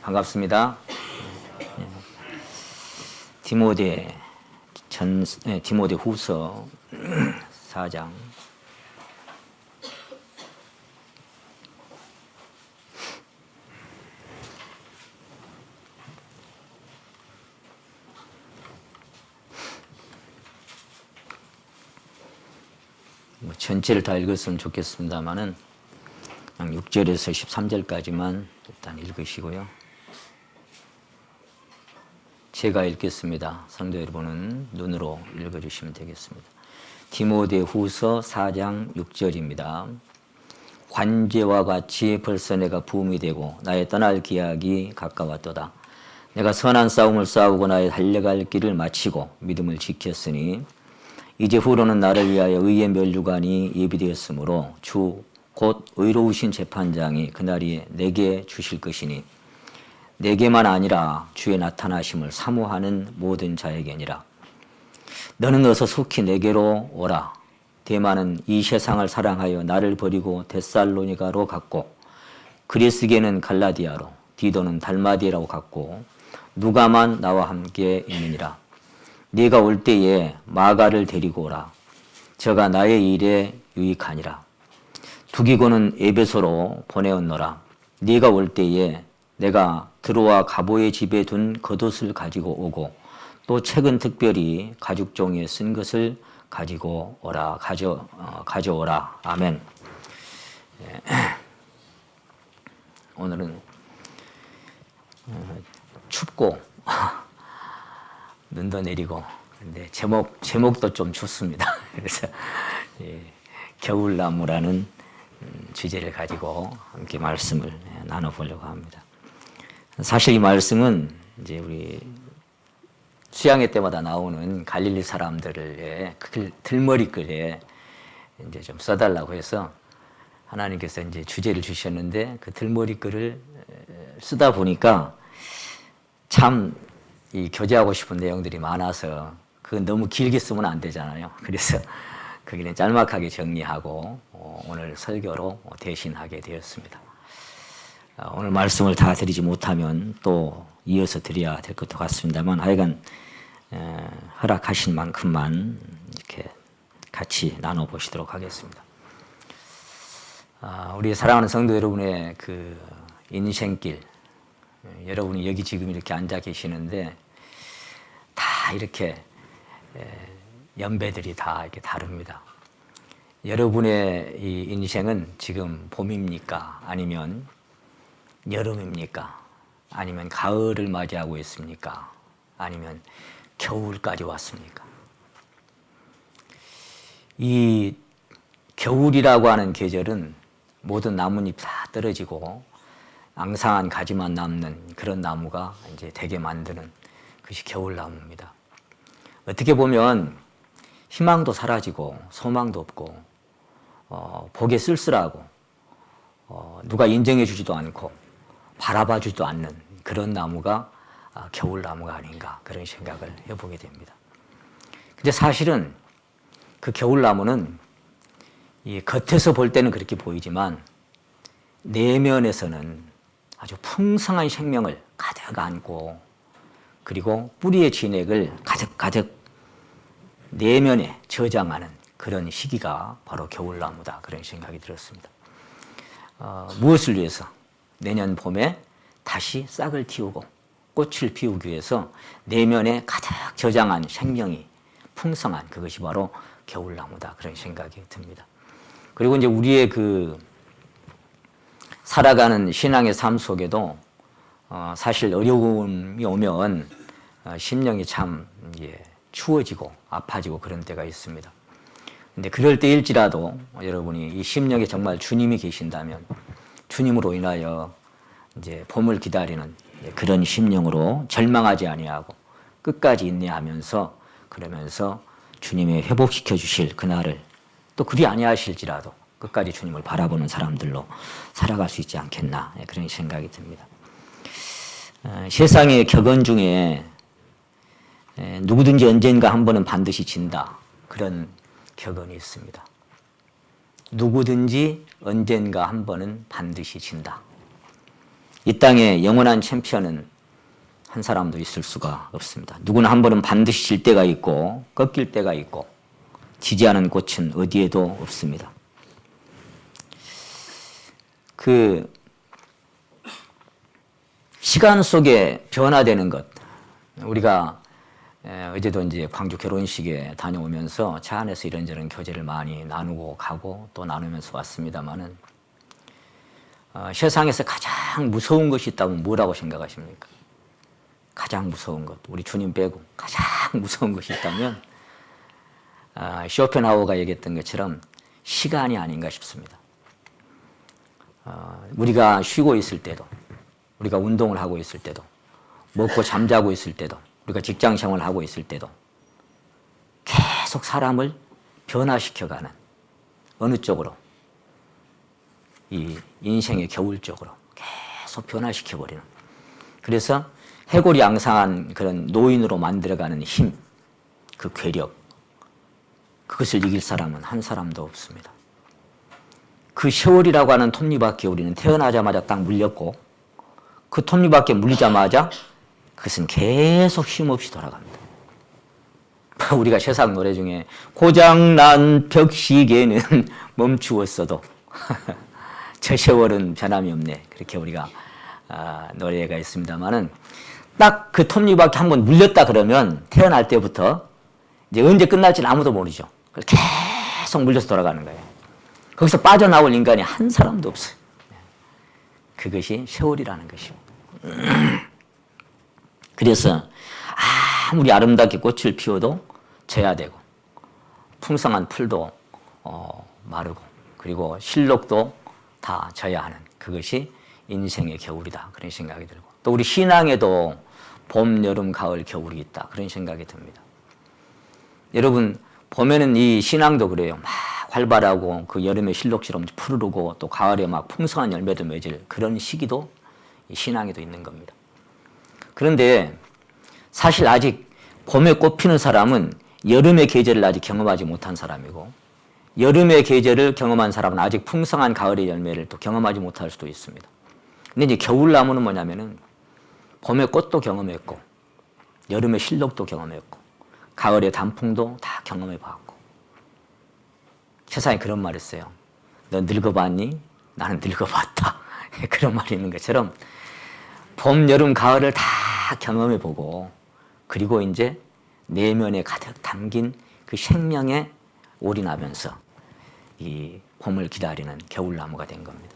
반갑습니다. 디모데 후서 4장. 전체를 다 읽었으면 좋겠습니다만은 그냥 6절에서 13절까지만 일단 읽으시고요. 제가 읽겠습니다. 성도 여러분은 눈으로 읽어주시면 되겠습니다. 디모데 후서 4장 6절입니다. 관제와 같이 벌써 내가 부음이 되고 나의 떠날 기약이 가까웠도다. 내가 선한 싸움을 싸우고 나의 달려갈 길을 마치고 믿음을 지켰으니 이제 후로는 나를 위하여 의의 면류관이 예비되었으므로 주 곧 의로우신 재판장이 그날이 내게 주실 것이니 내게만 아니라 주의 나타나심을 사모하는 모든 자에게니라. 너는 어서 속히 내게로 오라. 데마는 이 세상을 사랑하여 나를 버리고 데살로니가로 갔고 그리스게는 갈라디아로 디도는 달마디아로 갔고 누가만 나와 함께 있느니라. 네가 올 때에 마가를 데리고 오라. 저가 나의 일에 유익하니라. 두기고는 에베소로 보내었노라. 네가 올 때에 내가 드로아 가보의 집에 둔 겉옷을 가지고 오고 또 책은 특별히 가죽종이에 쓴 것을 가지고 오라. 가져오라. 아멘. 오늘은 춥고 눈도 내리고 근데 제목도 좀 춥습니다. 그래서 겨울나무라는 주제를 가지고 함께 말씀을 나눠보려고 합니다. 사실 이 말씀은 이제 우리 수양회 때마다 나오는 갈릴리 사람들의 그 들머리글에 이제 좀 써달라고 해서 하나님께서 이제 주제를 주셨는데 그 들머리글을 쓰다 보니까 참 이 교제하고 싶은 내용들이 많아서 그건 너무 길게 쓰면 안 되잖아요. 그래서 거기는 짤막하게 정리하고 오늘 설교로 대신하게 되었습니다. 오늘 말씀을 다 드리지 못하면 또 이어서 드려야 될 것도 같습니다만 하여간 허락하신 만큼만 이렇게 같이 나눠보시도록 하겠습니다. 우리 사랑하는 성도 여러분의 그 인생길, 여러분이 여기 지금 이렇게 앉아 계시는데 다 이렇게 연배들이 다 이렇게 다릅니다. 여러분의 이 인생은 지금 봄입니까? 아니면 여름입니까? 아니면 가을을 맞이하고 있습니까? 아니면 겨울까지 왔습니까? 이 겨울이라고 하는 계절은 모든 나뭇잎 다 떨어지고 앙상한 가지만 남는 그런 나무가 이제 되게 만드는 그것이 겨울나무입니다. 어떻게 보면 희망도 사라지고 소망도 없고 보기 쓸쓸하고 누가 인정해 주지도 않고 바라봐 주지도 않는 그런 나무가 겨울나무가 아닌가 그런 생각을 해보게 됩니다. 근데 사실은 그 겨울나무는 이 겉에서 볼 때는 그렇게 보이지만 내면에서는 아주 풍성한 생명을 가득 안고 그리고 뿌리의 진액을 가득 내면에 저장하는 그런 시기가 바로 겨울나무다 그런 생각이 들었습니다. 무엇을 위해서? 내년 봄에 다시 싹을 틔우고 꽃을 피우기 위해서 내면에 가득 저장한 생명이 풍성한 그것이 바로 겨울나무다 그런 생각이 듭니다. 그리고 이제 우리의 그 살아가는 신앙의 삶 속에도 사실 어려움이 오면 심령이 참 추워지고 아파지고 그런 때가 있습니다. 근데 그럴 때일지라도 여러분이 이 심령에 정말 주님이 계신다면 주님으로 인하여 이제 봄을 기다리는 그런 심령으로 절망하지 아니하고 끝까지 인내하면서 그러면서 주님의 회복시켜 주실 그날을 또 그리 아니하실지라도 끝까지 주님을 바라보는 사람들로 살아갈 수 있지 않겠나 그런 생각이 듭니다. 세상의 격언 중에 누구든지 언젠가 한 번은 반드시 진다 그런 격언이 있습니다. 누구든지 언젠가 한 번은 반드시 진다. 이 땅에 영원한 챔피언은 한 사람도 있을 수가 없습니다. 누구나 한 번은 반드시 질 때가 있고 꺾일 때가 있고 지지 않은 꽃은 어디에도 없습니다. 그 시간 속에 변화되는 것, 우리가 어제도 이제 광주 결혼식에 다녀오면서 차 안에서 이런저런 교제를 많이 나누고 가고 또 나누면서 왔습니다만은 세상에서 가장 무서운 것이 있다면 뭐라고 생각하십니까? 가장 무서운 것, 우리 주님 빼고 가장 무서운 것이 있다면 쇼펜하우어가 얘기했던 것처럼 시간이 아닌가 싶습니다. 우리가 쉬고 있을 때도, 우리가 운동을 하고 있을 때도, 먹고 잠자고 있을 때도, 우리가 직장 생활을 하고 있을 때도 계속 사람을 변화시켜가는 어느 쪽으로? 이 인생의 겨울 쪽으로 계속 변화시켜버리는. 그래서 해골이 앙상한 그런 노인으로 만들어가는 힘, 그 괴력, 그것을 이길 사람은 한 사람도 없습니다. 그 세월이라고 하는 톱니바퀴에 우리는 태어나자마자 딱 물렸고 그 톱니바퀴에 물리자마자 그것은 계속 쉼없이 돌아갑니다. 우리가 세상 노래 중에 고장난 벽시계는 멈추었어도 저 세월은 변함이 없네, 그렇게 우리가 노래가 있습니다만은 딱 그 톱니바퀴 한번 물렸다 그러면 태어날 때부터 이제 언제 끝날지는 아무도 모르죠. 계속 물려서 돌아가는 거예요. 거기서 빠져나올 인간이 한 사람도 없어요. 그것이 세월이라는 것이고. 그래서 아무리 아름답게 꽃을 피워도 져야 되고 풍성한 풀도 마르고 그리고 실록도 다 져야 하는 그것이 인생의 겨울이다, 그런 생각이 들고, 또 우리 신앙에도 봄, 여름, 가을, 겨울이 있다, 그런 생각이 듭니다. 여러분, 봄에는 이 신앙도 그래요. 막 활발하고 그 여름에 실록처럼 푸르르고 또 가을에 막 풍성한 열매도 맺을 그런 시기도 이 신앙에도 있는 겁니다. 그런데 사실 아직 봄에 꽃 피는 사람은 여름의 계절을 아직 경험하지 못한 사람이고, 여름의 계절을 경험한 사람은 아직 풍성한 가을의 열매를 또 경험하지 못할 수도 있습니다. 근데 이제 겨울나무는 뭐냐면은 봄의 꽃도 경험했고, 여름의 실록도 경험했고, 가을의 단풍도 다 경험해 봤고. 세상에 그런 말이 있어요. 너 늙어봤니? 나는 늙어봤다. 그런 말이 있는 것처럼 봄, 여름, 가을을 다 경험해 보고, 그리고 이제 내면에 가득 담긴 그 생명에 올인하면서 이 봄을 기다리는 겨울나무가 된 겁니다.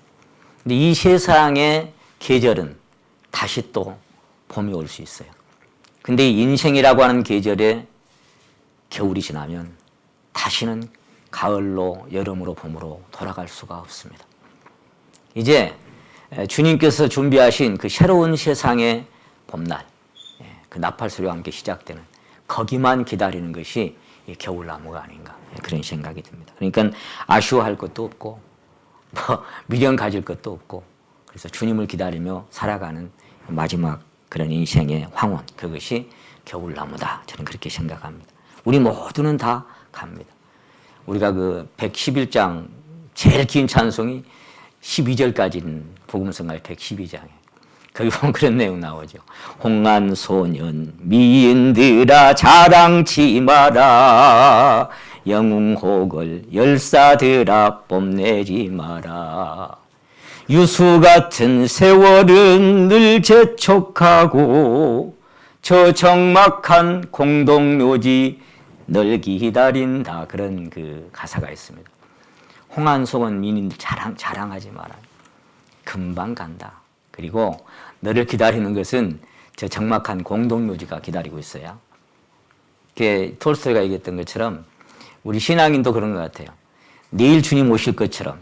근데 이 세상의 계절은 다시 또 봄이 올 수 있어요. 근데 이 인생이라고 하는 계절에 겨울이 지나면 다시는 가을로, 여름으로, 봄으로 돌아갈 수가 없습니다. 이제 주님께서 준비하신 그 새로운 세상의 봄날, 그 나팔 소리와 함께 시작되는 거기만 기다리는 것이 이 겨울나무가 아닌가, 그런 생각이 듭니다. 그러니까 아쉬워할 것도 없고 미련 가질 것도 없고, 그래서 주님을 기다리며 살아가는 마지막 그런 인생의 황혼, 그것이 겨울나무다, 저는 그렇게 생각합니다. 우리 모두는 다 갑니다. 우리가 그 111장 제일 긴 찬송이 12절까지는 복음성갈 112장이에요. 거기 보면 그런 내용 나오죠. 홍안소년 미인들아 자랑치 마라, 영웅호걸 열사들아 뽐내지 마라. 유수 같은 세월은 늘 재촉하고 저 적막한 공동묘지 널 기다린다, 그런 그 가사가 있습니다. 홍안소원 미인들 자랑하지 마라. 금방 간다. 그리고 너를 기다리는 것은 저 적막한 공동묘지가 기다리고 있어요. 톨스토이가 얘기했던 것처럼 우리 신앙인도 그런 것 같아요. 내일 주님 오실 것처럼,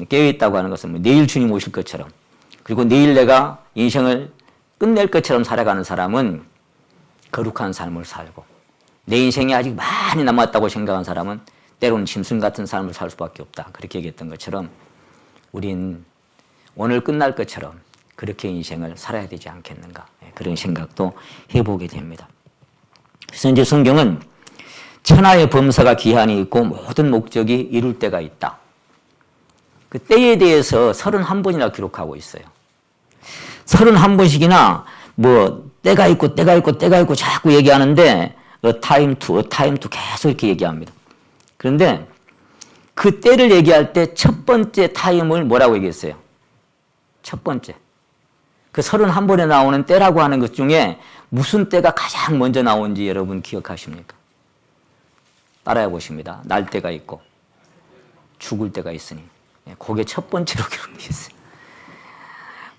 깨어있다고 하는 것은 내일 주님 오실 것처럼, 그리고 내일 내가 인생을 끝낼 것처럼 살아가는 사람은 거룩한 삶을 살고, 내 인생이 아직 많이 남았다고 생각한 사람은 때로는 짐승 같은 삶을 살 수밖에 없다, 그렇게 얘기했던 것처럼 우린 오늘 끝날 것처럼 그렇게 인생을 살아야 되지 않겠는가, 그런 생각도 해보게 됩니다. 그래서 이제 성경은 천하의 범사가 기한이 있고 모든 목적이 이룰 때가 있다. 그 때에 대해서 31번이나 기록하고 있어요. 31번씩이나 뭐 때가 있고 자꾸 얘기하는데 time to 계속 이렇게 얘기합니다. 그런데 그 때를 얘기할 때 첫 번째 타임을 뭐라고 얘기했어요? 첫 번째. 그 31번에 나오는 때라고 하는 것 중에 무슨 때가 가장 먼저 나오는지 여러분 기억하십니까? 따라해 보십니다. 날 때가 있고 죽을 때가 있으니. 그게 첫 번째로 기록되어 있어요.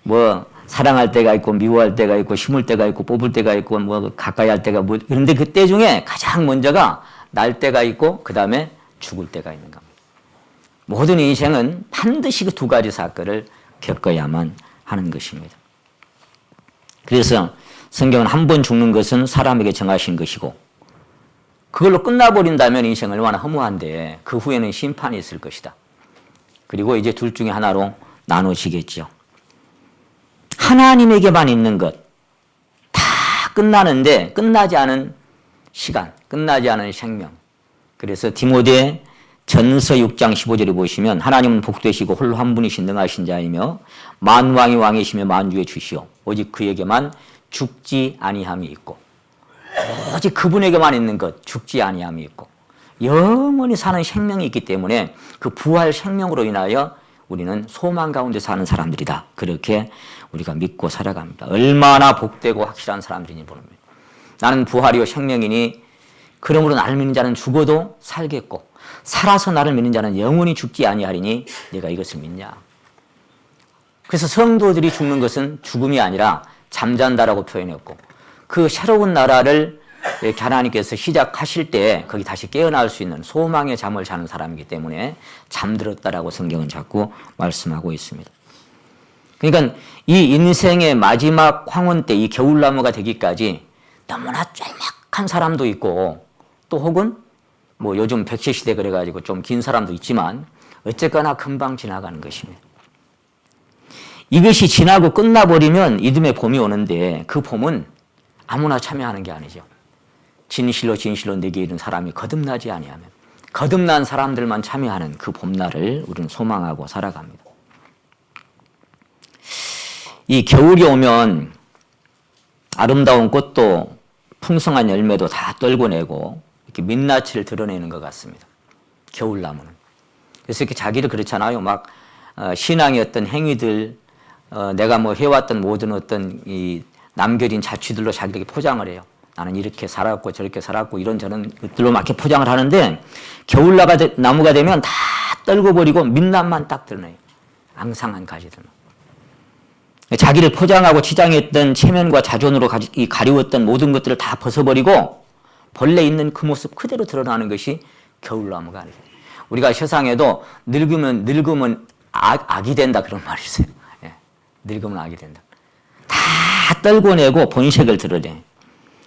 뭐 사랑할 때가 있고 미워할 때가 있고 심을 때가 있고 뽑을 때가 있고 뭐 가까이 할 때가 뭐 그런데 그 때 중에 가장 먼저가 날 때가 있고 그 다음에 죽을 때가 있는 겁니다. 모든 인생은 반드시 그 두 가지 사건을 겪어야만 하는 것입니다. 그래서 성경은 한 번 죽는 것은 사람에게 정하신 것이고 그걸로 끝나버린다면 인생은 얼마나 허무한데 그 후에는 심판이 있을 것이다. 그리고 이제 둘 중에 하나로 나눠지겠죠. 하나님에게만 있는 것 다 끝나는데 끝나지 않은 시간, 끝나지 않은 생명. 그래서 디모데 전서 6장 15절에 보시면 하나님은 복되시고 홀로 한 분이신 능하신 자이며 만왕의 왕이시며 만주의 주시오. 오직 그에게만 죽지 아니함이 있고 오직 그분에게만 있는 것 죽지 아니함이 있고 영원히 사는 생명이 있기 때문에 그 부활 생명으로 인하여 우리는 소망 가운데 사는 사람들이다. 그렇게 우리가 믿고 살아갑니다. 얼마나 복되고 확실한 사람들이니 보릅니다. 나는 부활이요 생명이니 그러므로 나를 믿는 자는 죽어도 살겠고 살아서 나를 믿는 자는 영원히 죽지 아니하리니 내가 이것을 믿냐. 그래서 성도들이 죽는 것은 죽음이 아니라 잠잔다라고 표현했고 그 새로운 나라를 하나님께서 시작하실 때 거기 다시 깨어날 수 있는 소망의 잠을 자는 사람이기 때문에 잠들었다라고 성경은 자꾸 말씀하고 있습니다. 그러니까 이 인생의 마지막 황혼 때 이 겨울나무가 되기까지 너무나 짤막한 사람도 있고 또 혹은 뭐 요즘 100세 시대 그래가지고 좀 긴 사람도 있지만 어쨌거나 금방 지나가는 것입니다. 이것이 지나고 끝나버리면 이듬해 봄이 오는데 그 봄은 아무나 참여하는 게 아니죠. 진실로 내게 이른 사람이 거듭나지 아니하면 거듭난 사람들만 참여하는 그 봄날을 우리는 소망하고 살아갑니다. 이 겨울이 오면 아름다운 꽃도 풍성한 열매도 다 떨궈내고 이렇게 민낯을 드러내는 것 같습니다. 겨울나무는. 그래서 이렇게 자기를 그렇잖아요. 막 신앙의 어떤 행위들, 내가 뭐 해왔던 모든 어떤 이 남겨진 자취들로 자기에게 포장을 해요. 나는 이렇게 살았고 저렇게 살았고 이런저런 것들로 막 이렇게 포장을 하는데 겨울나무가 되면 다 떨궈버리고 민낯만 딱 드러내요. 앙상한 가지들만. 자기를 포장하고 치장했던 체면과 자존으로 가리웠던 모든 것들을 다 벗어버리고 본래 있는 그 모습 그대로 드러나는 것이 겨울나무가 아니에요. 우리가 세상에도 늙으면 악이 된다 그런 말이 있어요. 예. 늙으면 악이 된다. 다 떨궈내고 본색을 드러내.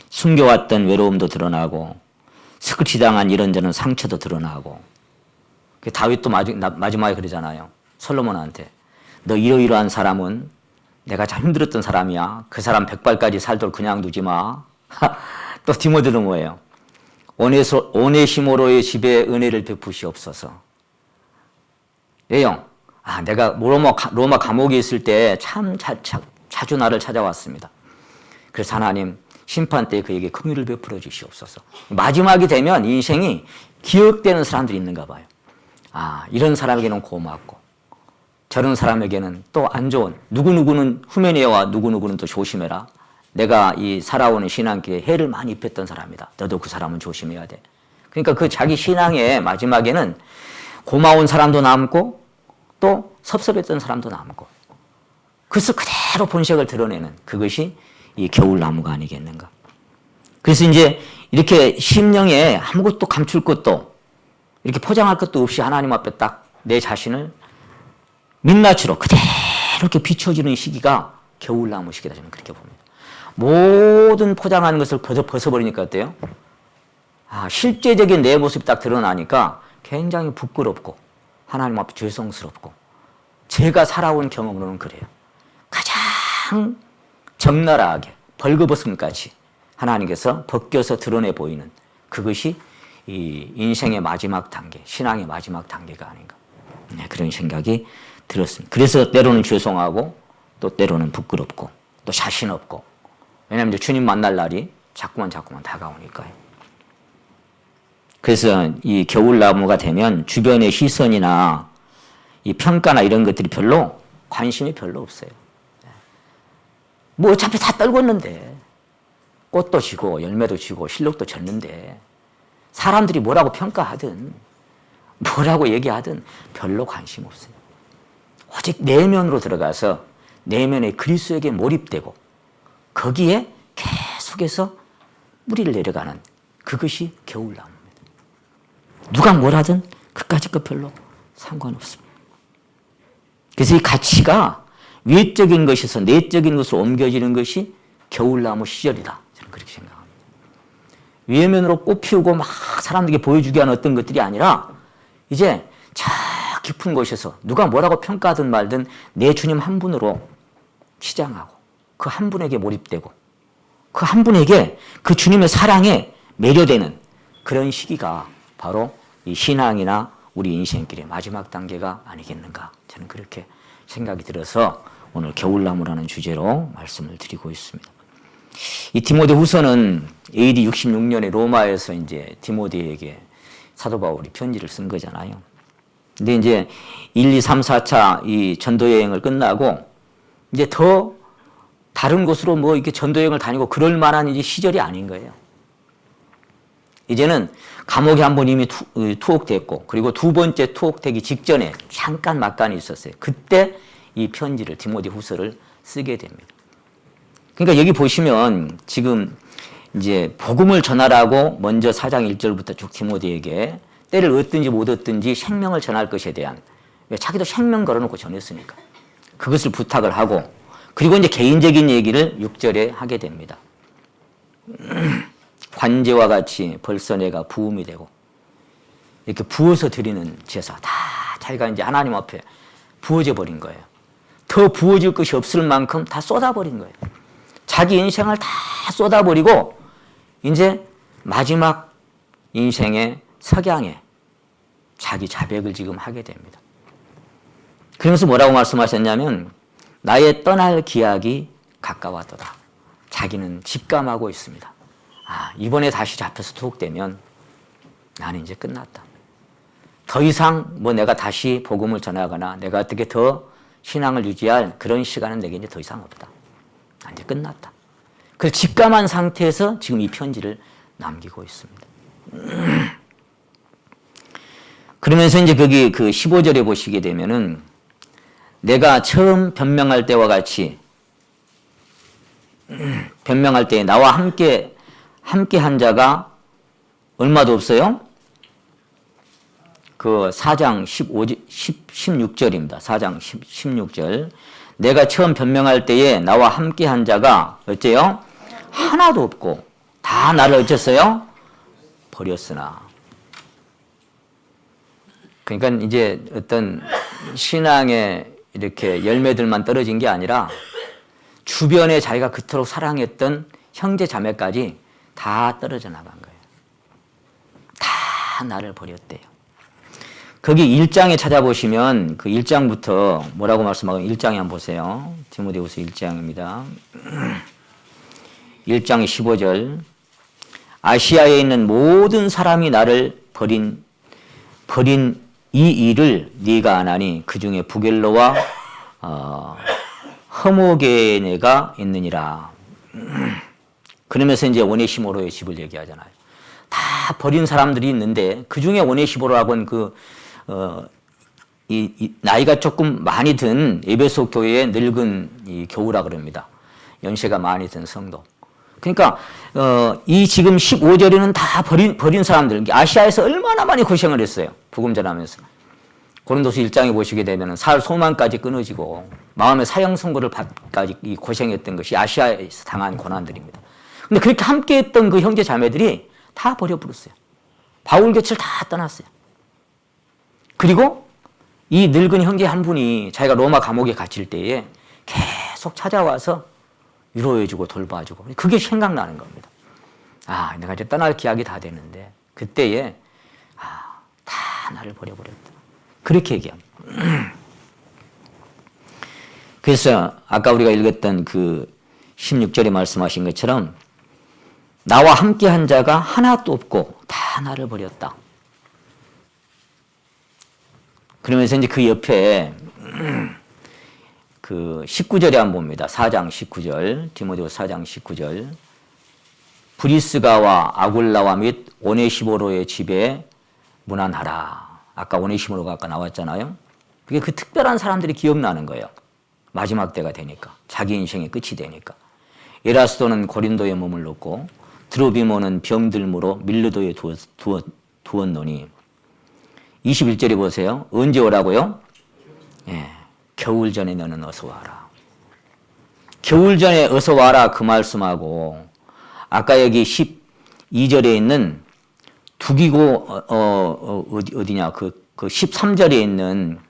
숨겨왔던 외로움도 드러나고 스크치당한 이런저런 상처도 드러나고 다윗도 마지막에 그러잖아요. 솔로몬한테 너 이러이러한 사람은 내가 참 힘들었던 사람이야. 그 사람 100발까지 살도록 그냥 두지 마. 또 디모데는 뭐예요? 오네시모로의 집에 은혜를 베푸시옵소서. 예영, 내가 로마 감옥에 있을 때 참 자주 나를 찾아왔습니다. 그래서 하나님 심판 때 그에게 긍휼을 베풀어 주시옵소서. 마지막이 되면 인생이 기억되는 사람들이 있는가 봐요. 이런 사람에게는 고맙고 저런 사람에게는 또 안 좋은 누구누구는 후메네와 누구누구는 또 조심해라. 내가 이 살아오는 신앙길에 해를 많이 입혔던 사람이다. 너도 그 사람은 조심해야 돼. 그러니까 그 자기 신앙의 마지막에는 고마운 사람도 남고 또 섭섭했던 사람도 남고 그래서 그대로 본색을 드러내는 그것이 이 겨울나무가 아니겠는가. 그래서 이제 이렇게 심령에 아무것도 감출 것도 이렇게 포장할 것도 없이 하나님 앞에 딱 내 자신을 민낯으로 그대로 이렇게 비춰지는 시기가 겨울나무 시기다. 저는 그렇게 봅니다. 모든 포장하는 것을 벗어버리니까 어때요? 실제적인 내 모습이 딱 드러나니까 굉장히 부끄럽고 하나님 앞에 죄송스럽고 제가 살아온 경험으로는 그래요. 가장 적나라하게 벌거벗음같이 하나님께서 벗겨서 드러내 보이는 그것이 이 인생의 마지막 단계, 신앙의 마지막 단계가 아닌가. 그런 생각이 들었습니다. 그래서 때로는 죄송하고 또 때로는 부끄럽고 또 자신 없고, 왜냐하면 이제 주님 만날 날이 자꾸만 다가오니까요. 그래서 이 겨울나무가 되면 주변의 시선이나 이 평가나 이런 것들이 별로 관심이 별로 없어요. 뭐 어차피 다 떨궜는데, 꽃도 지고 열매도 지고 실록도 졌는데 사람들이 뭐라고 평가하든 뭐라고 얘기하든 별로 관심 없어요. 오직 내면으로 들어가서 내면의 그리스도에게 몰입되고 거기에 계속해서 뿌리를 내려가는 그것이 겨울나무입니다. 누가 뭘 하든 그까짓 것 별로 상관없습니다. 그래서 이 가치가 외적인 것에서 내적인 것으로 옮겨지는 것이 겨울나무 시절이다. 저는 그렇게 생각합니다. 외면으로 꽃 피우고 막 사람들에게 보여주게 하는 어떤 것들이 아니라 이제 저 깊은 곳에서 누가 뭐라고 평가하든 말든 내 주님 한 분으로 치장하고 그 한 분에게 몰입되고 그 한 분에게 그 주님의 사랑에 매료되는 그런 시기가 바로 이 신앙이나 우리 인생길의 마지막 단계가 아니겠는가, 저는 그렇게 생각이 들어서 오늘 겨울나무라는 주제로 말씀을 드리고 있습니다. 이 디모데후서는 AD 66년에 로마에서 이제 디모데에게 사도 바울이 편지를 쓴 거잖아요. 근데 이제 1, 2, 3, 4차 이 전도 여행을 끝나고 이제 더 다른 곳으로 뭐 이렇게 전도 여행을 다니고 그럴 만한 이제 시절이 아닌 거예요. 이제는 감옥에 한 번 이미 투옥됐고, 그리고 두 번째 투옥되기 직전에 잠깐 막간이 있었어요. 그때 이 편지를, 디모데후서를 쓰게 됩니다. 그러니까 여기 보시면 지금 이제 복음을 전하라고 먼저 4장 1절부터 쭉 디모데에게 때를 얻든지 못 얻든지 생명을 전할 것에 대한, 왜 자기도 생명 걸어놓고 전했으니까 그것을 부탁을 하고, 그리고 이제 개인적인 얘기를 6절에 하게 됩니다. 관제와 같이 벌써 내가 부음이 되고, 이렇게 부어서 드리는 제사 다 자기가 이제 하나님 앞에 부어져 버린 거예요. 더 부어질 것이 없을 만큼 다 쏟아버린 거예요. 자기 인생을 다 쏟아버리고 이제 마지막 인생의 석양에 자기 자백을 지금 하게 됩니다. 그러면서 뭐라고 말씀하셨냐면 나의 떠날 기약이 가까웠도다. 자기는 직감하고 있습니다. 이번에 다시 잡혀서 투옥되면 나는 이제 끝났다. 더 이상 뭐 내가 다시 복음을 전하거나 내가 어떻게 더 신앙을 유지할 그런 시간은 내게 이제 더 이상 없다. 이제 끝났다. 그래서 직감한 상태에서 지금 이 편지를 남기고 있습니다. 그러면서 이제 거기 그 15절에 보시게 되면은 내가 처음 변명할 때와 같이 변명할 때 나와 함께 한 자가 얼마도 없어요? 그 4장 16절입니다. 4장 16절. 내가 처음 변명할 때에 나와 함께 한 자가 어째요? 하나도 없고 다 나를 어쨌어요? 버렸으나. 그러니까 이제 어떤 신앙의 이렇게 열매들만 떨어진 게 아니라 주변에 자기가 그토록 사랑했던 형제 자매까지 다 떨어져 나간 거예요. 다 나를 버렸대요. 거기 1장에 찾아보시면 그 1장부터 뭐라고 말씀하고 1장에 한번 보세요. 디모데후서 1장입니다. 1장 15절. 아시아에 있는 모든 사람이 나를 버린 이 일을 네가 안 하니 그 중에 부겔로와 허모게네가 있느니라. 그러면서 이제 오네시모로의 집을 얘기하잖아요. 다 버린 사람들이 있는데 그 중에 오네시모로라고는 이 나이가 조금 많이 든 에베소 교회의 늙은 이 교우라 그럽니다. 연세가 많이 든 성도. 그러니까 이 지금 15절에는 다 버린 사람들, 아시아에서 얼마나 많이 고생을 했어요. 복음 전하면서. 고린도서 1장에 보시게 되면 살 소망까지 끊어지고 마음의 사형 선고를 받까지 고생했던 것이 아시아에서 당한 고난들입니다. 근데 그렇게 함께했던 그 형제 자매들이 다 버려버렸어요. 바울 곁을 다 떠났어요. 그리고 이 늙은 형제 한 분이 자기가 로마 감옥에 갇힐 때에 계속 찾아와서 위로해주고 돌봐주고, 그게 생각나는 겁니다. 내가 이제 떠날 기약이 다 됐는데 그때에 다 나를 버려버렸다. 그렇게 얘기합니다. 그래서 아까 우리가 읽었던 그 16절에 말씀하신 것처럼 나와 함께 한 자가 하나도 없고 다 나를 버렸다. 그러면서 이제 그 옆에 그 19절에 한번 봅니다. 4장 19절, 디모데후서 4장 19절. 브리스가와 아굴라와 및 오네시모로의 집에 문안하라. 아까 오네시모로가 아까 나왔잖아요. 그게 그 특별한 사람들이 기억나는 거예요. 마지막 때가 되니까. 자기 인생의 끝이 되니까. 에라스도는 고린도에 머물렀고 드로비모는 병들므로 밀르도에 두었노니 21절에 보세요. 언제 오라고요? 예, 겨울 전에 너는 어서 와라. 겨울 전에 어서 와라 그 말씀하고 아까 여기 12절에 있는 두기고 어디냐 그 13절에 있는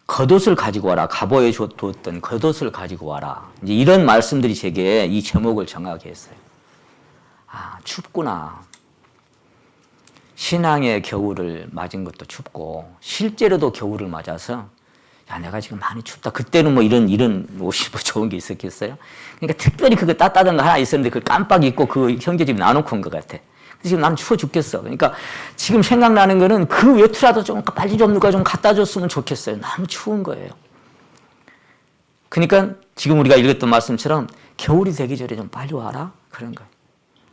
겉옷을 가지고 와라. 갑오에 두었던 겉옷을 가지고 와라. 이제 이런 말씀들이 제게 이 제목을 정하게 했어요. 아, 춥구나. 신앙의 겨울을 맞은 것도 춥고 실제로도 겨울을 맞아서 야, 내가 지금 많이 춥다. 그때는 뭐 이런 옷이 뭐 좋은 게 있었겠어요? 그러니까 특별히 그거 따뜻한 거 하나 있었는데 그걸 깜빡 잊고 그 형제집에 놔놓고 온 것 같아. 근데 지금 나는 추워 죽겠어. 그러니까 지금 생각나는 거는 그 외투라도 좀 빨리 좀 누가 좀 갖다 줬으면 좋겠어요. 너무 추운 거예요. 그러니까 지금 우리가 읽었던 말씀처럼 겨울이 되기 전에 좀 빨리 와라. 그런 거예요.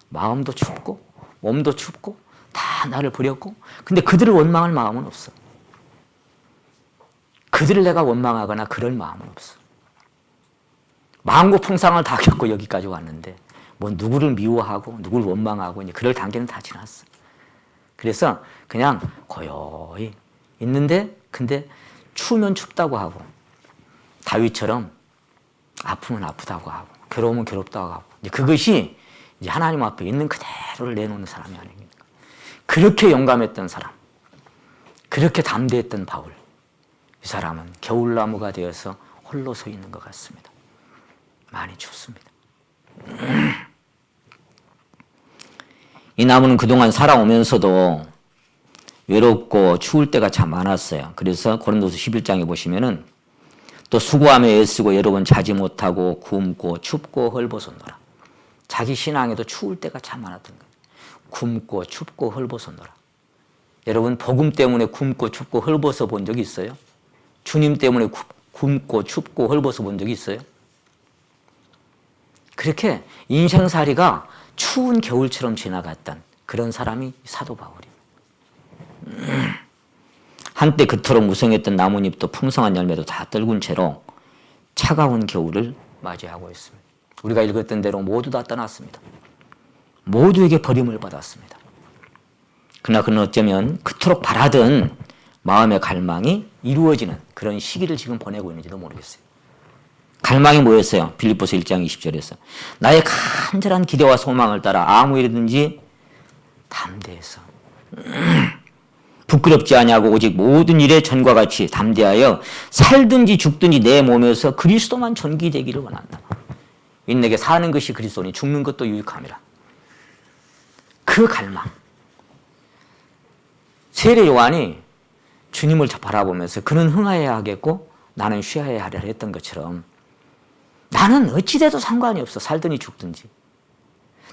마음도 춥고 몸도 춥고 다 나를 버렸고 근데 그들을 원망할 마음은 없어. 그들을 내가 원망하거나 그럴 마음은 없어. 마음고 풍상을 다 겪고 여기까지 왔는데 뭐 누구를 미워하고 누구를 원망하고 이제 그럴 단계는 다 지났어. 그래서 그냥 고요히 있는데 근데 추우면 춥다고 하고 다윗처럼 아프면 아프다고 하고 괴로우면 괴롭다고 하고 이제 그것이 이제 하나님 앞에 있는 그대로를 내놓는 사람이 아닙니까? 그렇게 용감했던 사람, 그렇게 담대했던 바울, 이 사람은 겨울나무가 되어서 홀로 서 있는 것 같습니다. 많이 춥습니다. 이 나무는 그동안 살아오면서도 외롭고 추울 때가 참 많았어요. 그래서 고린도서 11장에 보시면은 또 수고하며 애쓰고 여러 번 자지 못하고 굶고 춥고 헐벗었노라. 자기 신앙에도 추울 때가 참 많았던 거예요. 굶고 춥고 헐벗었노라. 여러분 복음 때문에 굶고 춥고 헐벗어 본 적이 있어요? 주님 때문에 굶고 춥고 헐벗어 본 적이 있어요? 그렇게 인생살이가 추운 겨울처럼 지나갔던 그런 사람이 사도 바울이에요. 한때 그토록 무성했던 나뭇잎도 풍성한 열매도 다 떨군 채로 차가운 겨울을 맞이하고 있습니다. 우리가 읽었던 대로 모두 다 떠났습니다. 모두에게 버림을 받았습니다. 그러나 그는 어쩌면 그토록 바라던 마음의 갈망이 이루어지는 그런 시기를 지금 보내고 있는지도 모르겠어요. 갈망이 뭐였어요? 빌립보서 1장 20절에서 나의 간절한 기대와 소망을 따라 아무 일이든지 담대해서 부끄럽지 아니하고 오직 모든 일에 전과 같이 담대하여 살든지 죽든지 내 몸에서 그리스도만 존귀되기를 원한다. 인내게 사는 것이 그리스도니 죽는 것도 유익함이라. 그 갈망. 세례 요한이 주님을 바라보면서 그는 흥하여야 하겠고 나는 쉬어야 하리라 했던 것처럼 나는 어찌돼도 상관이 없어. 살든지 죽든지.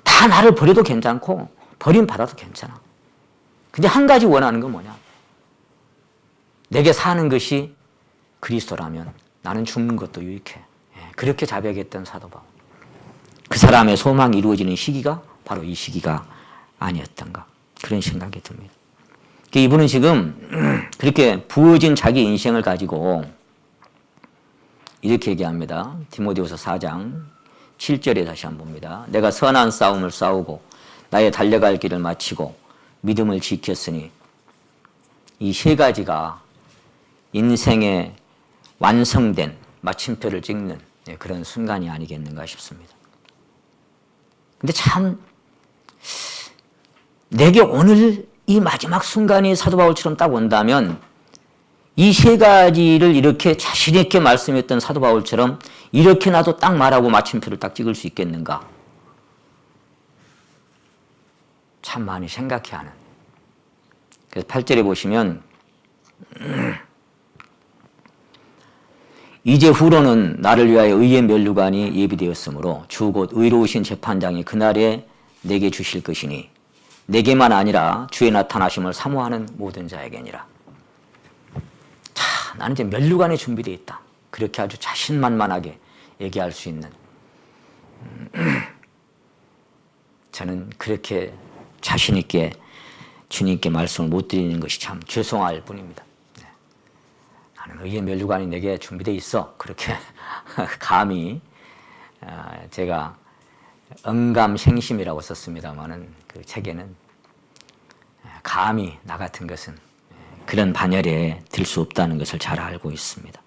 다 나를 버려도 괜찮고 버림받아도 괜찮아. 근데 한 가지 원하는 건 뭐냐? 내게 사는 것이 그리스도라면 나는 죽는 것도 유익해. 그렇게 자백했던 사도 바울. 그 사람의 소망이 이루어지는 시기가 바로 이 시기가 아니었던가. 그런 생각이 듭니다. 이분은 지금 그렇게 부어진 자기 인생을 가지고 이렇게 얘기합니다. 디모데후서 4장 7절에 다시 한번 봅니다. 내가 선한 싸움을 싸우고 나의 달려갈 길을 마치고 믿음을 지켰으니 이 세 가지가 인생의 완성된 마침표를 찍는 그런 순간이 아니겠는가 싶습니다. 근데 참 내게 오늘 이 마지막 순간이 사도 바울처럼 딱 온다면 이 세 가지를 이렇게 자신 있게 말씀했던 사도 바울처럼 이렇게 나도 딱 말하고 마침표를 딱 찍을 수 있겠는가? 참 많이 생각해야 하는. 그래서 8절에 보시면 이제 후로는 나를 위하여 의의 면류관이 예비되었으므로 주 곧 의로우신 재판장이 그날에 내게 주실 것이니 내게만 아니라 주의 나타나심을 사모하는 모든 자에게니라. 자, 나는 이제 면류관이 준비되어 있다. 그렇게 아주 자신만만하게 얘기할 수 있는, 저는 그렇게 자신 있게 주님께 말씀을 못 드리는 것이 참 죄송할 뿐입니다. 나는 의의 면류관이 내게 준비되어 있어. 그렇게 감히, 제가 언감생심이라고 썼습니다마는 그 책에는 감히 나 같은 것은 그런 반열에 들 수 없다는 것을 잘 알고 있습니다.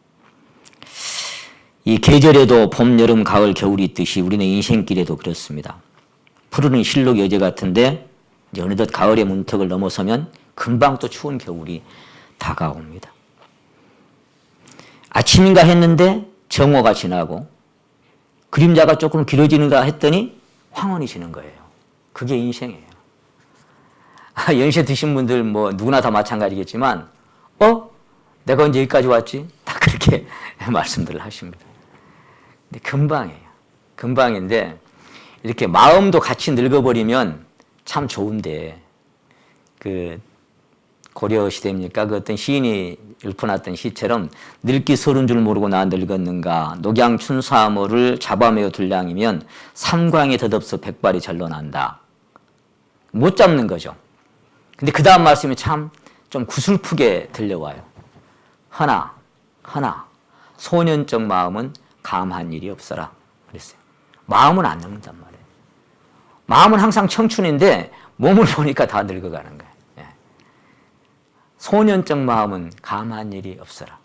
이 계절에도 봄, 여름, 가을, 겨울이 있듯이 우리는 인생길에도 그렇습니다. 푸르른 실록 여제 같은데 이제 어느덧 가을의 문턱을 넘어서면 금방 또 추운 겨울이 다가옵니다. 아침인가 했는데 정오가 지나고 그림자가 조금 길어지는가 했더니 황혼이 지는 거예요. 그게 인생이에요. 연세 드신 분들 뭐 누구나 다 마찬가지겠지만 내가 언제 여기까지 왔지? 다 그렇게 말씀들을 하십니다. 근데 금방이에요. 금방인데 이렇게 마음도 같이 늙어버리면 참 좋은데, 그 고려 시대입니까? 그 어떤 시인이 읊어놨던 시처럼 늙기 서른 줄 모르고 나 늙었는가, 녹양춘사모를 잡아매어 둘량이면 삼광이 덧없어 백발이 절로 난다. 못 잡는 거죠. 근데 그 다음 말씀이 참 좀 구슬프게 들려와요. 허나 소년적 마음은 감한 일이 없어라 그랬어요. 마음은 안 늙는단 말이에요. 마음은 항상 청춘인데 몸을 보니까 다 늙어가는 거예요. 소년적 마음은 감한 일이 없어라.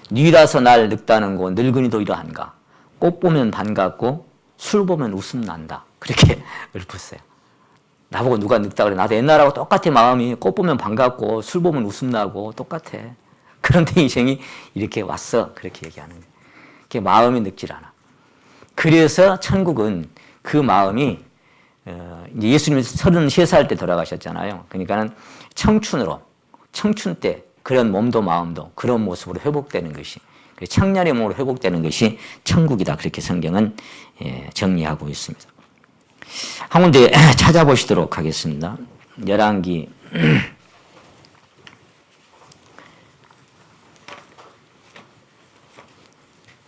뉘라서 날 늙다는 거 늙은이도 이러한가. 꽃 보면 반갑고 술 보면 웃음 난다. 그렇게 읊었어요. 나보고 누가 늙다 그래. 나도 옛날하고 똑같아. 마음이 꽃 보면 반갑고 술 보면 웃음 나고 똑같아. 그런데 인생이 이렇게 왔어. 그렇게 얘기하는 거예요. 그게 마음이 늙질 않아. 그래서 천국은 그 마음이, 이제 예수님이 33살 때 돌아가셨잖아요. 그러니까는 청춘 때 그런 몸도 마음도 그런 모습으로 회복되는 것이, 청년의 몸으로 회복되는 것이 천국이다. 그렇게 성경은 정리하고 있습니다. 한 군데 찾아보시도록 하겠습니다. 열왕기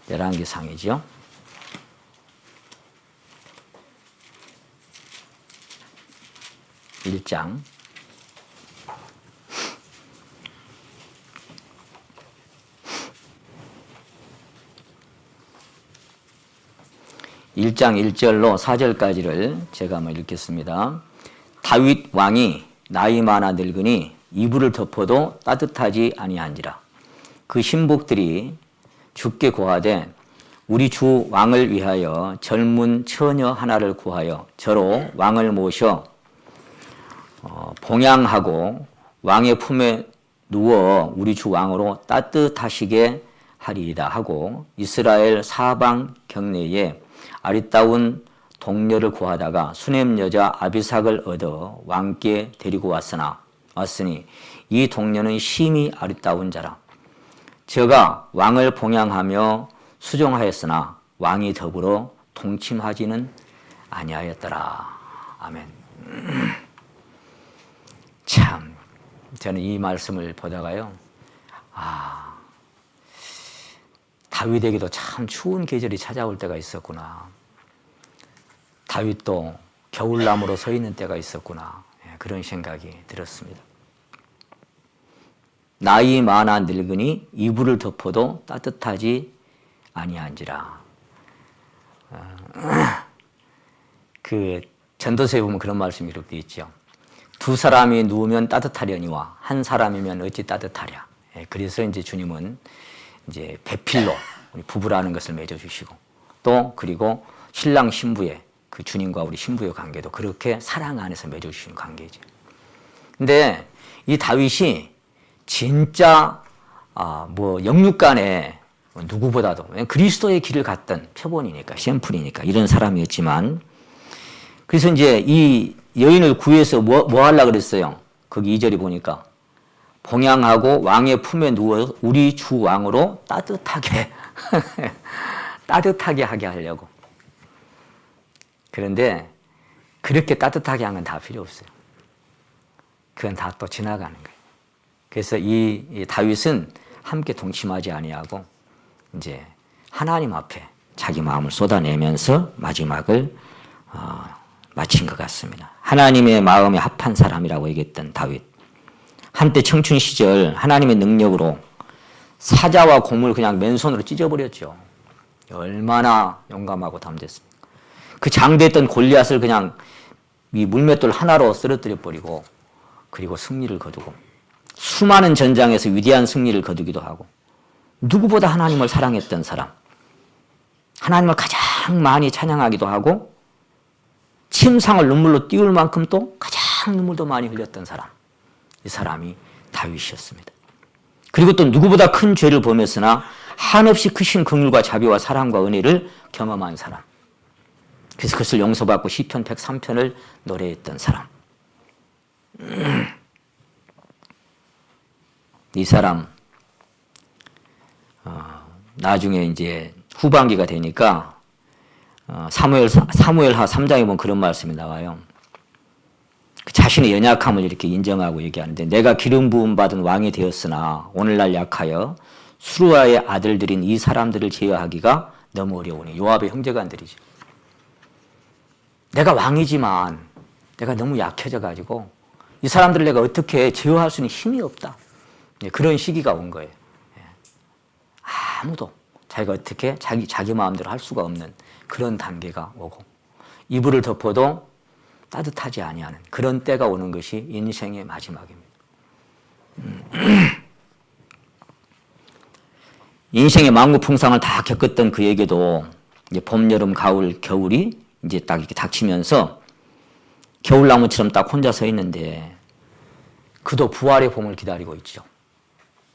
11기상이죠. 1장 1장 1절로 4절까지를 제가 한번 읽겠습니다. 다윗 왕이 나이 많아 늙으니 이불을 덮어도 따뜻하지 아니한지라. 그 신복들이 주께 고하되 우리 주 왕을 위하여 젊은 처녀 하나를 구하여 저로 왕을 모셔 봉양하고 왕의 품에 누워 우리 주 왕으로 따뜻하시게 하리이다 하고 이스라엘 사방 경내에 아리따운 동료를 구하다가 수넴 여자 아비삭을 얻어 왕께 데리고 왔으니 이 동료는 심히 아리따운 자라. 저가 왕을 봉양하며 수종하였으나 왕이 더불어 동침하지는 아니하였더라. 아멘. 참, 저는 이 말씀을 보다가요, 다윗에게도 참 추운 계절이 찾아올 때가 있었구나. 다윗도 겨울나무로 서 있는 때가 있었구나. 그런 생각이 들었습니다. 나이 많아 늙으니 이불을 덮어도 따뜻하지 아니한지라. 그 전도서에 보면 그런 말씀이 기록되어 있죠. 두 사람이 누우면 따뜻하려니와 한 사람이면 어찌 따뜻하랴. 그래서 이제 주님은 이제 배필로 우리 부부라는 것을 맺어주시고 또 그리고 신랑 신부의 그 주님과 우리 신부의 관계도 그렇게 사랑 안에서 맺어주시는 관계죠. 근데 이 다윗이 진짜 영육간에 누구보다도 그리스도의 길을 갔던 표본이니까 샘플이니까 이런 사람이었지만 그래서 이제 이 여인을 구해서 뭐 하려고 그랬어요? 거기 2절에 보니까 봉양하고 왕의 품에 누워 우리 주 왕으로 따뜻하게 따뜻하게 하게 하려고. 그런데 그렇게 따뜻하게 한 건 다 필요 없어요. 그건 다 또 지나가는 거예요. 그래서 이 다윗은 함께 동침하지 아니하고 이제 하나님 앞에 자기 마음을 쏟아내면서 마지막을 마친 것 같습니다. 하나님의 마음에 합한 사람이라고 얘기했던 다윗. 한때 청춘 시절 하나님의 능력으로 사자와 곰을 그냥 맨손으로 찢어버렸죠. 얼마나 용감하고 담대했습니까? 그 장대했던 골리앗을 그냥 이 물맷돌 하나로 쓰러뜨려 버리고 그리고 승리를 거두고 수많은 전장에서 위대한 승리를 거두기도 하고 누구보다 하나님을 사랑했던 사람, 하나님을 가장 많이 찬양하기도 하고 침상을 눈물로 띄울 만큼 또 가장 눈물도 많이 흘렸던 사람, 이 사람이 다윗이었습니다. 그리고 또 누구보다 큰 죄를 범했으나 한없이 크신 긍휼과 자비와 사랑과 은혜를 경험한 사람, 그래서 그것을 용서받고 시편 103편을 노래했던 사람. 이 사람 나중에 이제 후반기가 되니까 사무엘하 3장에 보면 그런 말씀이 나와요. 자신의 연약함을 이렇게 인정하고 얘기하는데 내가 기름 부음 받은 왕이 되었으나 오늘날 약하여 수루아의 아들들인 이 사람들을 제어하기가 너무 어려우니. 요압의 형제간들이죠. 내가 왕이지만 내가 너무 약해져 가지고 이 사람들을 내가 어떻게 제어할 수 있는 힘이 없다. 그런 시기가 온 거예요. 아무도 자기가 어떻게 자기 마음대로 할 수가 없는 그런 단계가 오고 이불을 덮어도 따뜻하지 아니하는 그런 때가 오는 것이 인생의 마지막입니다. 인생의 만고풍상을 다 겪었던 그에게도 이제 봄, 여름, 가을, 겨울이 이제 딱 이렇게 닥치면서 겨울나무처럼 딱 혼자 서 있는데 그도 부활의 봄을 기다리고 있죠.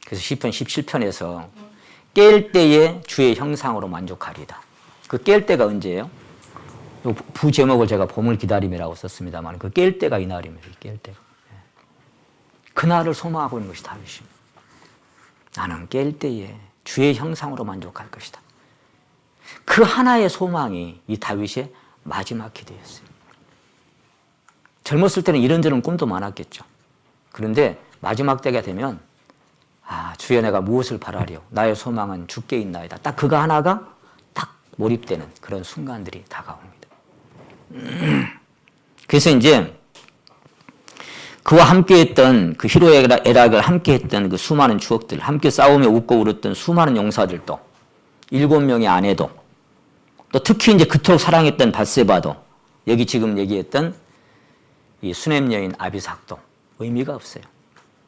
그래서 시편 17편에서 깰 때에 주의 형상으로 만족하리이다. 그 깰 때가 언제예요? 부제목을 제가 봄을 기다림이라고 썼습니다만 그 깰 때가 이 날입니다. 깰 때가. 그날을 소망하고 있는 것이 다윗입니다. 나는 깰 때에 주의 형상으로 만족할 것이다. 그 하나의 소망이 이 다윗의 마지막 기도였어요. 젊었을 때는 이런저런 꿈도 많았겠죠. 그런데 마지막 때가 되면 주여 내가 무엇을 바라리요? 나의 소망은 주께 있나이다. 딱 그거 하나가 딱 몰입되는 그런 순간들이 다가옵니다. 그래서 이제 그와 함께했던 그 희로애락을 함께했던 그 수많은 추억들, 함께 싸우며 웃고 울었던 수많은 용사들도 7명의 아내도 또 특히 이제 그토록 사랑했던 밧세바도 여기 지금 얘기했던 이 수넴 여인 아비삭도 의미가 없어요.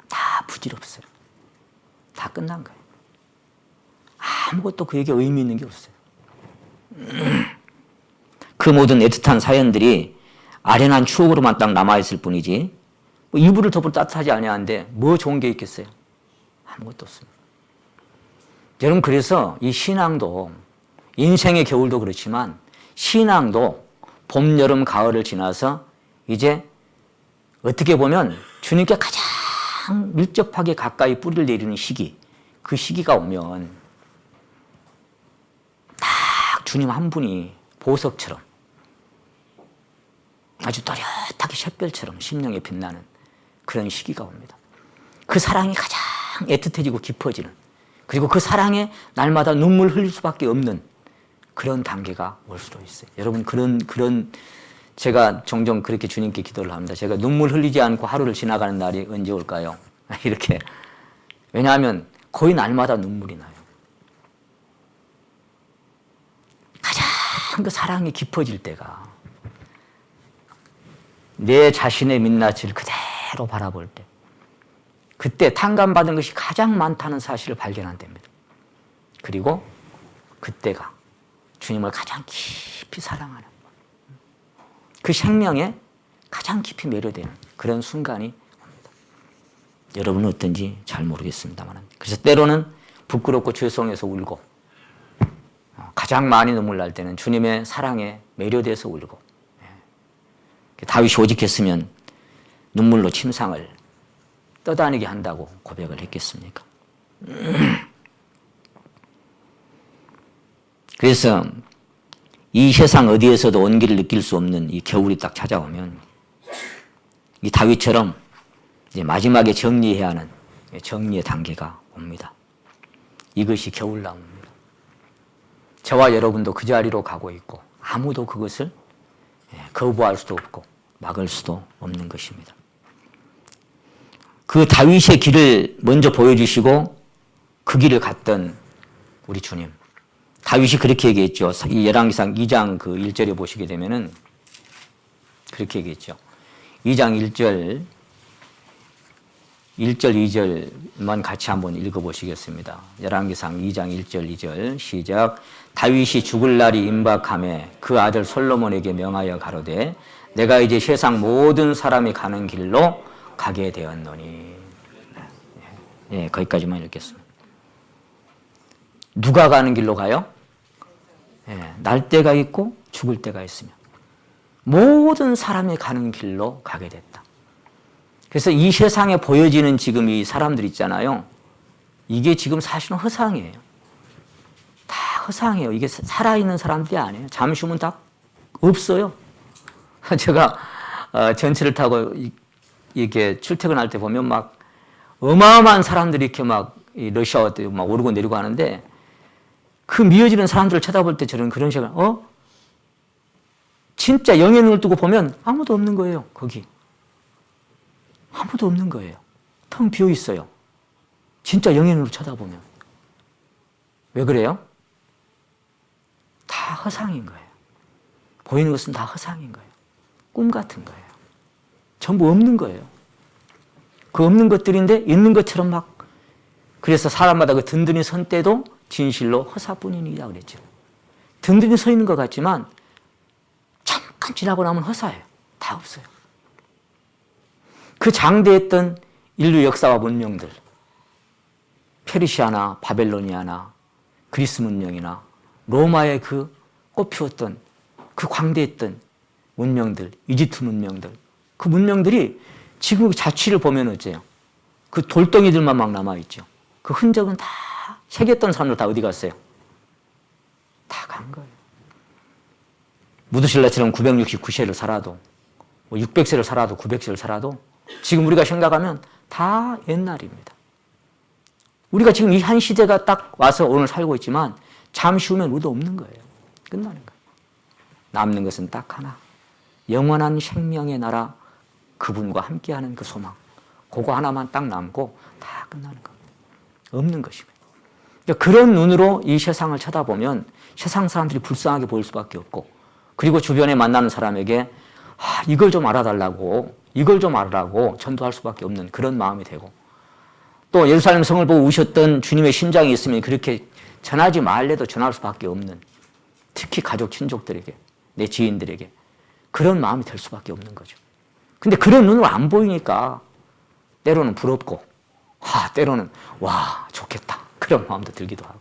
다 부질없어요. 다 끝난 거예요. 아무것도 그에게 의미 있는 게 없어요. 그 모든 애틋한 사연들이 아련한 추억으로만 딱 남아있을 뿐이지 뭐 이불을 덮을 따뜻하지 아니하는데 뭐 좋은 게 있겠어요? 아무것도 없습니다. 여러분 그래서 이 신앙도 인생의 겨울도 그렇지만 신앙도 봄, 여름, 가을을 지나서 이제 어떻게 보면 주님께 가장 밀접하게 가까이 뿌리를 내리는 시기, 그 시기가 오면 딱 주님 한 분이 보석처럼 아주 또렷하게 샛별처럼 심령에 빛나는 그런 시기가 옵니다. 그 사랑이 가장 애틋해지고 깊어지는, 그리고 그 사랑에 날마다 눈물 흘릴 수밖에 없는 그런 단계가 올 수도 있어요. 여러분 그런 제가 종종 그렇게 주님께 기도를 합니다. 제가 눈물 흘리지 않고 하루를 지나가는 날이 언제 올까요? 이렇게. 왜냐하면 거의 날마다 눈물이 나요. 가장 그 사랑이 깊어질 때가 내 자신의 민낯을 그대로 바라볼 때, 그때 탕감받은 것이 가장 많다는 사실을 발견한 때입니다. 그리고 그때가 주님을 가장 깊이 사랑하는, 그 생명에 가장 깊이 매료되는 그런 순간이 옵니다. 여러분은 어떤지 잘 모르겠습니다만, 그래서 때로는 부끄럽고 죄송해서 울고, 가장 많이 눈물 날 때는 주님의 사랑에 매료돼서 울고, 다윗이 오직했으면 눈물로 침상을 떠다니게 한다고 고백을 했겠습니까? 그래서 이 세상 어디에서도 온기를 느낄 수 없는 이 겨울이 딱 찾아오면 이 다윗처럼 이제 마지막에 정리해야 하는 정리의 단계가 옵니다. 이것이 겨울나무입니다. 저와 여러분도 그 자리로 가고 있고 아무도 그것을 거부할 수도 없고 막을 수도 없는 것입니다. 그 다윗의 길을 먼저 보여주시고 그 길을 갔던 우리 주님. 다윗이 그렇게 얘기했죠. 이 열왕기상 2장 그 1절에 보시게 되면은 그렇게 얘기했죠. 2장 1절, 2절만 같이 한번 읽어보시겠습니다. 열왕기상 2장 1절, 2절 시작. 다윗이 죽을 날이 임박하매 그 아들 솔로몬에게 명하여 가로되 내가 이제 세상 모든 사람이 가는 길로 가게 되었노니. 예, 거기까지만 읽겠습니다. 누가 가는 길로 가요? 예, 날 때가 있고 죽을 때가 있으며 모든 사람이 가는 길로 가게 됐다. 그래서 이 세상에 보여지는 지금 이 사람들 있잖아요. 이게 지금 사실은 허상이에요. 다 허상이에요. 이게 살아있는 사람들이 아니에요. 잠시 후면 다 없어요. 제가 전철을 타고 이렇게 출퇴근할 때 보면 막 어마어마한 사람들이 이렇게 막 러시아와 막 오르고 내리고 하는데 그 미어지는 사람들을 쳐다볼 때 저는 그런 시간, 진짜 영의 눈을 뜨고 보면 아무도 없는 거예요, 거기. 아무도 없는 거예요. 텅 비어 있어요. 진짜 영의 눈으로 쳐다보면. 왜 그래요? 다 허상인 거예요. 보이는 것은 다 허상인 거예요. 꿈 같은 거예요. 전부 없는 거예요. 그 없는 것들인데 있는 것처럼 막, 그래서 사람마다 그 든든히 선 때도 진실로 허사뿐이니라 그랬죠. 든든히 서 있는 것 같지만 잠깐 지나고 나면 허사예요. 다 없어요. 그 장대했던 인류 역사와 문명들, 페르시아나 바벨로니아나 그리스 문명이나 로마의 그 꽃피웠던 그 광대했던 문명들, 이집트 문명들, 그 문명들이 지금 자취를 보면 어째요? 그 돌덩이들만 막 남아있죠. 그 흔적은 다 새겼던 사람들 다 어디 갔어요? 다 간 거예요. 무드실라처럼 969세를 살아도 600세를 살아도 900세를 살아도 지금 우리가 생각하면 다 옛날입니다. 우리가 지금 이 한 시대가 딱 와서 오늘 살고 있지만 잠시 후면 우리도 없는 거예요. 끝나는 거예요. 남는 것은 딱 하나. 영원한 생명의 나라 그분과 함께하는 그 소망. 그거 하나만 딱 남고 다 끝나는 겁니다. 없는 것입니다. 그런 눈으로 이 세상을 쳐다보면 세상 사람들이 불쌍하게 보일 수밖에 없고 그리고 주변에 만나는 사람에게 이걸 좀 알아달라고 이걸 좀 알으라고 전도할 수밖에 없는 그런 마음이 되고 또 예루살렘 성을 보고 우셨던 주님의 심장이 있으면 그렇게 전하지 말래도 전할 수밖에 없는 특히 가족 친족들에게 내 지인들에게 그런 마음이 될 수밖에 없는 거죠. 근데 그런 눈으로 안 보이니까 때로는 부럽고 때로는 와 좋겠다 그런 마음도 들기도 하고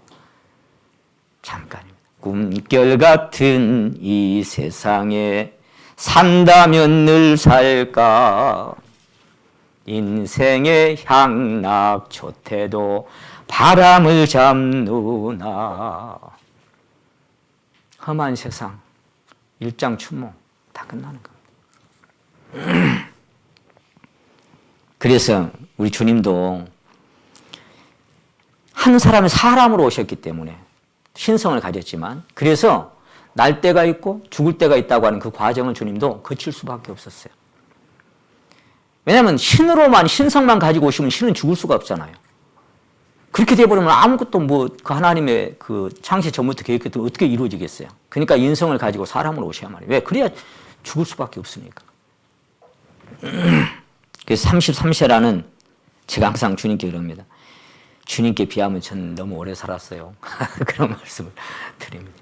잠깐입니다. 꿈결 같은 이 세상에 산다면 늘 살까 인생의 향락 좋대도 바람을 잡누나 험한 세상 일장춘몽 다 끝나는 겁니다. 그래서 우리 주님도 한 사람의 사람으로 오셨기 때문에 신성을 가졌지만 그래서 날 때가 있고 죽을 때가 있다고 하는 그 과정을 주님도 거칠 수밖에 없었어요. 왜냐하면 신으로만 신성만 가지고 오시면 신은 죽을 수가 없잖아요. 그렇게 되어버리면 아무것도 그 하나님의 그 창세 전부터 계획했던 어떻게 이루어지겠어요. 그러니까 인성을 가지고 사람으로 오셔야 말이에요. 왜? 그래야 죽을 수밖에 없으니까. 그래서 33세라는 제가 항상 주님께 그럽니다. 주님께 비하면 저는 너무 오래 살았어요. 그런 말씀을 드립니다.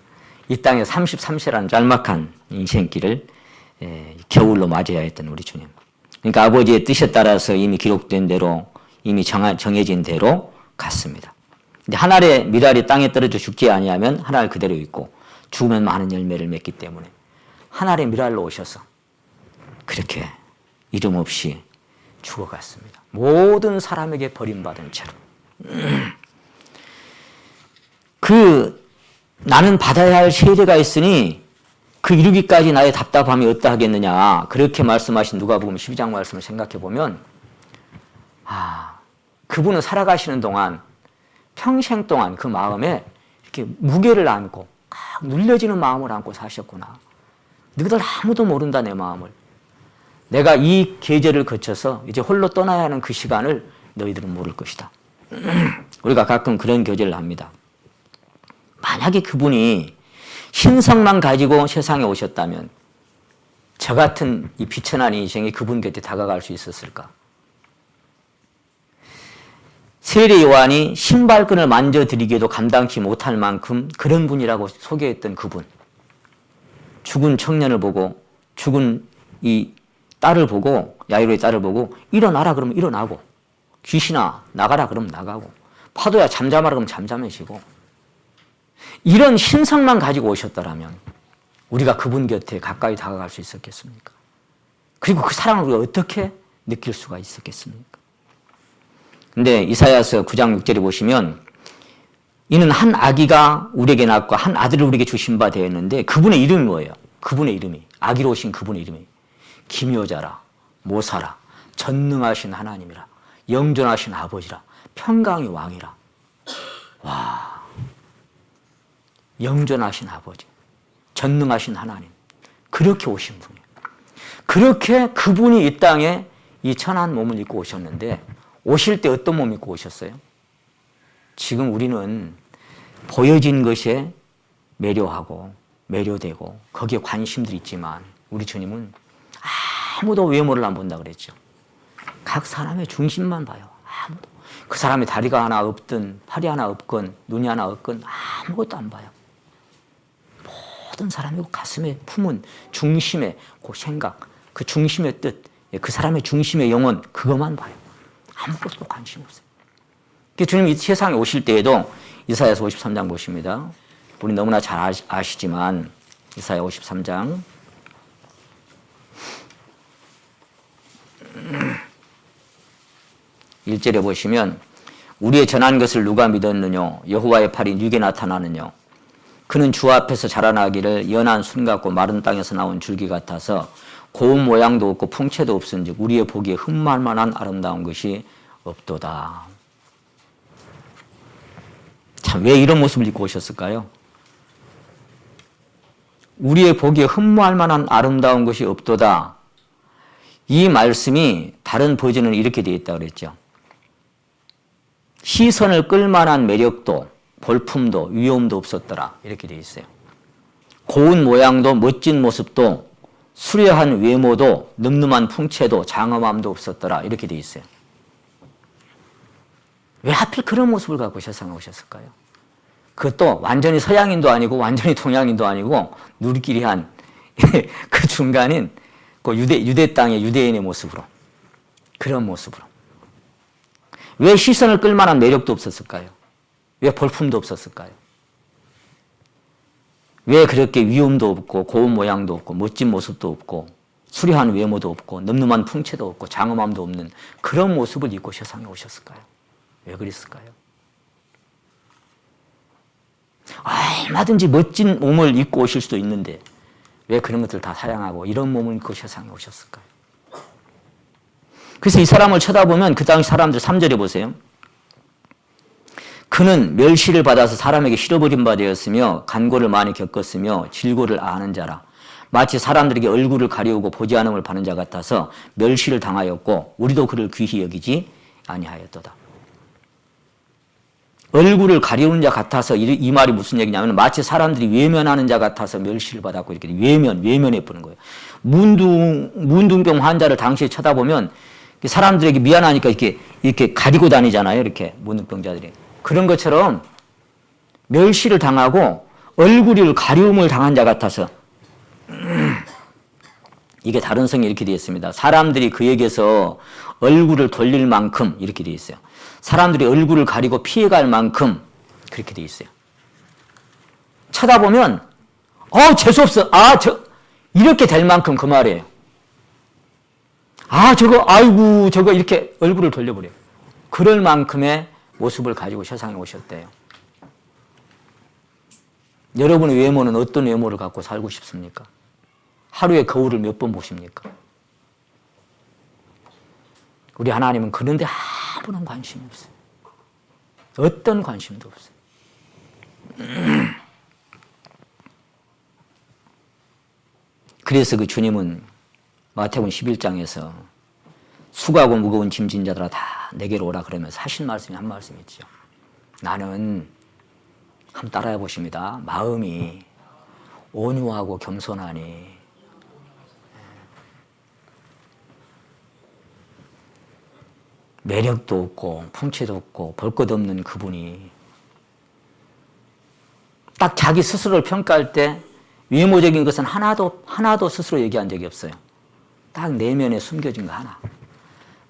이 땅에 33세라는 짤막한 인생길을 겨울로 맞이해야 했던 우리 주님. 그러니까 아버지의 뜻에 따라서 이미 기록된 대로 이미 정해진 대로 갔습니다. 근데 한 알의 밀알이 땅에 떨어져 죽지 아니하면 한 알 그대로 있고 죽으면 많은 열매를 맺기 때문에 한 알의 밀알로 오셔서 그렇게 이름 없이 죽어갔습니다. 모든 사람에게 버림받은 채로. 나는 받아야 할 세대가 있으니 그 이루기까지 나의 답답함이 어떠하겠느냐. 그렇게 말씀하신 누가복음 12장 말씀을 생각해 보면, 그분은 살아가시는 동안 평생 동안 그 마음에 이렇게 무게를 안고 눌려지는 마음을 안고 사셨구나. 너희들 아무도 모른다, 내 마음을. 내가 이 계절을 거쳐서 이제 홀로 떠나야 하는 그 시간을 너희들은 모를 것이다. 우리가 가끔 그런 교제를 합니다. 만약에 그분이 신성만 가지고 세상에 오셨다면 저 같은 이 비천한 인생이 그분 곁에 다가갈 수 있었을까? 세례 요한이 신발끈을 만져드리기에도 감당치 못할 만큼 그런 분이라고 소개했던 그분. 죽은 청년을 보고, 죽은 이 딸을 보고, 야이로의 딸을 보고, 일어나라 그러면 일어나고, 귀신아 나가라 그러면 나가고, 파도야 잠잠하라 그러면 잠잠해지고, 이런 신성만 가지고 오셨더라면 우리가 그분 곁에 가까이 다가갈 수 있었겠습니까? 그리고 그 사랑을 우리가 어떻게 느낄 수가 있었겠습니까? 근데 이사야서 9장 6절에 보시면, 이는 한 아기가 우리에게 낳고 한 아들을 우리에게 주신 바 되었는데, 그분의 이름이 뭐예요? 그분의 이름이, 아기로 오신 그분의 이름이 기묘자라, 모사라, 전능하신 하나님이라, 영존하신 아버지라, 평강의 왕이라. 와, 영존하신 아버지, 전능하신 하나님, 그렇게 오신 분이에요. 그렇게 그분이 이 땅에 이 천한 몸을 입고 오셨는데, 오실 때 어떤 몸 입고 오셨어요? 지금 우리는 보여진 것에 매료하고 매료되고 거기에 관심들이 있지만, 우리 주님은 아무도 외모를 안 본다 그랬죠. 각 사람의 중심만 봐요. 아무도. 그 사람의 다리가 하나 없든 팔이 하나 없건 눈이 하나 없건 아무것도 안 봐요. 모든 사람의 가슴에 품은 중심의 그 생각, 그 중심의 뜻, 그 사람의 중심의 영혼, 그것만 봐요. 아무것도 관심 없어요. 주님이 이 세상에 오실 때에도 이사야서 53장 보십니다. 우리 너무나 잘 아시지만 이사야 53장 1절에 보시면, 우리의 전한 것을 누가 믿었느냐? 여호와의 팔이 누게 나타나느냐? 그는 주 앞에서 자라나기를 연한 순 같고 마른 땅에서 나온 줄기 같아서 고운 모양도 없고 풍채도 없은즉 우리의 보기에 흠말 만한 아름다운 것이 없도다. 참, 왜 이런 모습을 입고 오셨을까요? 우리의 보기에 흠모할 만한 아름다운 것이 없도다. 이 말씀이 다른 버전은 이렇게 되어 있다고 그랬죠. 시선을 끌만한 매력도, 볼품도, 위엄도 없었더라. 이렇게 되어 있어요. 고운 모양도, 멋진 모습도, 수려한 외모도, 늠름한 풍채도, 장엄함도 없었더라. 이렇게 되어 있어요. 왜 하필 그런 모습을 갖고 세상에 오셨을까요? 그것도 완전히 서양인도 아니고 완전히 동양인도 아니고 누리끼리한 그 중간인 그 유대 땅의 유대인의 모습으로, 그런 모습으로. 왜 시선을 끌만한 매력도 없었을까요? 왜 볼품도 없었을까요? 왜 그렇게 위엄도 없고 고운 모양도 없고 멋진 모습도 없고 수려한 외모도 없고 늠름한 풍채도 없고 장엄함도 없는 그런 모습을 입고 세상에 오셨을까요? 왜 그랬을까요? 얼마든지 멋진 몸을 입고 오실 수도 있는데 왜 그런 것들 다 사양하고 이런 몸을 입고 세상에 오셨을까요? 그래서 이 사람을 쳐다보면 그 당시 사람들 3절에 보세요. 그는 멸시를 받아서 사람에게 실어버린 바 되었으며 간고를 많이 겪었으며 질고를 아는 자라. 마치 사람들에게 얼굴을 가리우고 보지 않음을 바는 자 같아서 멸시를 당하였고 우리도 그를 귀히 여기지 아니하였도다. 얼굴을 가리우는 자 같아서 이 말이 무슨 얘기냐면 마치 사람들이 외면하는 자 같아서 멸시를 받았고 이렇게 외면해 보는 거예요. 문둥병 환자를 당시에 쳐다보면 사람들에게 미안하니까 이렇게 가리고 다니잖아요. 이렇게 문둥병자들이. 그런 것처럼 멸시를 당하고 얼굴을 가리움을 당한 자 같아서 이게 다른 성이 이렇게 되어 있습니다. 사람들이 그에게서 얼굴을 돌릴 만큼 이렇게 되어 있어요. 사람들이 얼굴을 가리고 피해갈 만큼 그렇게 되어 있어요. 쳐다보면 재수없어. 이렇게 될 만큼 그 말이에요. 아이고, 저거 이렇게 얼굴을 돌려버려요. 그럴 만큼의 모습을 가지고 세상에 오셨대요. 여러분의 외모는 어떤 외모를 갖고 살고 싶습니까? 하루에 거울을 몇 번 보십니까? 우리 하나님은 그런데 아무런 관심이 없어요. 어떤 관심도 없어요. 그래서 그 주님은 마태복음 11장에서 수고하고 무거운 짐진 자들아 다 내게로 오라 그러면서 하신 말씀이 한 말씀이 있죠. 나는 한번 따라해 보십니다. 마음이 온유하고 겸손하니 매력도 없고 풍채도 없고 볼 것 없는 그분이 딱 자기 스스로를 평가할 때 외모적인 것은 하나도 스스로 얘기한 적이 없어요. 딱 내면에 숨겨진 거 하나.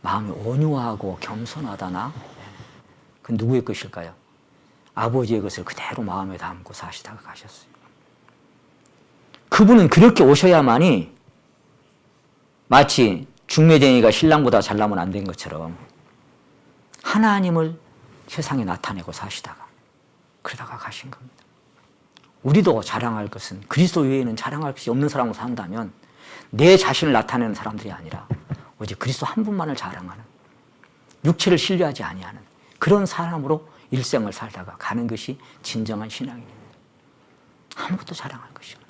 마음이 온유하고 겸손하다나? 그 누구의 것일까요? 아버지의 것을 그대로 마음에 담고 사시다가 가셨어요. 그분은 그렇게 오셔야만이 마치 중매쟁이가 신랑보다 잘나면 안 된 것처럼 하나님을 세상에 나타내고 사시다가 그러다가 가신 겁니다. 우리도 자랑할 것은 그리스도 외에는 자랑할 것이 없는 사람으로 산다면 내 자신을 나타내는 사람들이 아니라 오직 그리스도 한 분만을 자랑하는 육체를 신뢰하지 아니하는 그런 사람으로 일생을 살다가 가는 것이 진정한 신앙입니다. 아무것도 자랑할 것이 없는.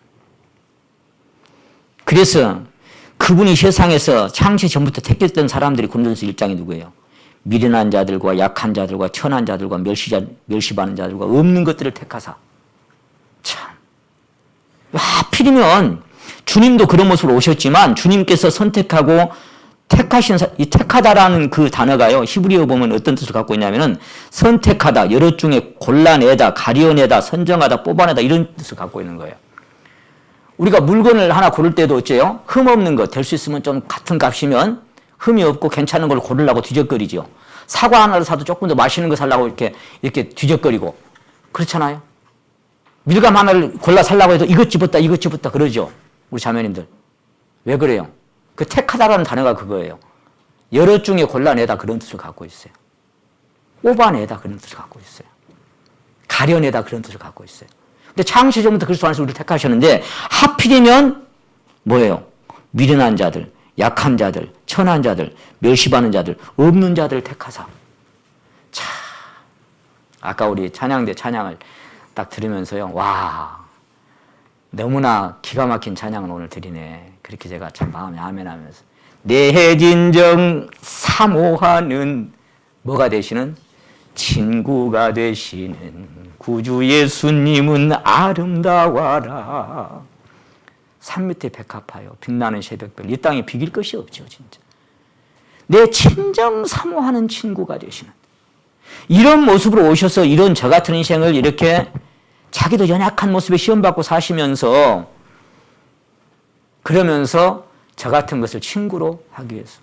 그래서 그분이 세상에서 창세 전부터 택했던 사람들이 고린도전서 1장이 누구예요? 미련한 자들과 약한 자들과 천한 자들과 멸시받는 자들과 없는 것들을 택하사. 참. 하필이면 주님도 그런 모습으로 오셨지만 주님께서 선택하고 이 택하다라는 그 단어가요. 히브리어 보면 어떤 뜻을 갖고 있냐면은 선택하다, 여러 중에 골라내다, 가려내다, 선정하다, 뽑아내다 이런 뜻을 갖고 있는 거예요. 우리가 물건을 하나 고를 때도 어째요? 흠 없는 것, 될 수 있으면 좀 같은 값이면 흠이 없고 괜찮은 걸 고르려고 뒤적거리죠. 사과 하나를 사도 조금 더 맛있는 거 살려고 이렇게 뒤적거리고 그렇잖아요. 밀감 하나를 골라 살려고 해도 이것 집었다 그러죠. 우리 자매님들. 왜 그래요? 그 택하다라는 단어가 그거예요. 여러 중에 골라내다 그런 뜻을 갖고 있어요. 뽑아내다 그런 뜻을 갖고 있어요. 가려내다 그런 뜻을 갖고 있어요. 근데 창세 전부터 그리스도 안에서 우리를 택하셨는데 하필이면 뭐예요? 미련한 자들, 약한 자들, 천한 자들, 멸시받는 자들, 없는 자들을 택하사. 자, 아까 우리 찬양대 찬양을 딱 들으면서요. 와, 너무나 기가 막힌 찬양을 오늘 드리네. 그렇게 제가 참 마음에 아멘하면서 내 진정 사모하는 뭐가 되시는? 친구가 되시는 구주 예수님은 아름다워라. 산 밑에 백합하여 빛나는 새벽별 이 땅에 비길 것이 없죠. 진짜 내 친정 사모하는 친구가 되시는 이런 모습으로 오셔서 이런 저 같은 인생을 이렇게 자기도 연약한 모습에 시험받고 사시면서 그러면서 저 같은 것을 친구로 하기 위해서.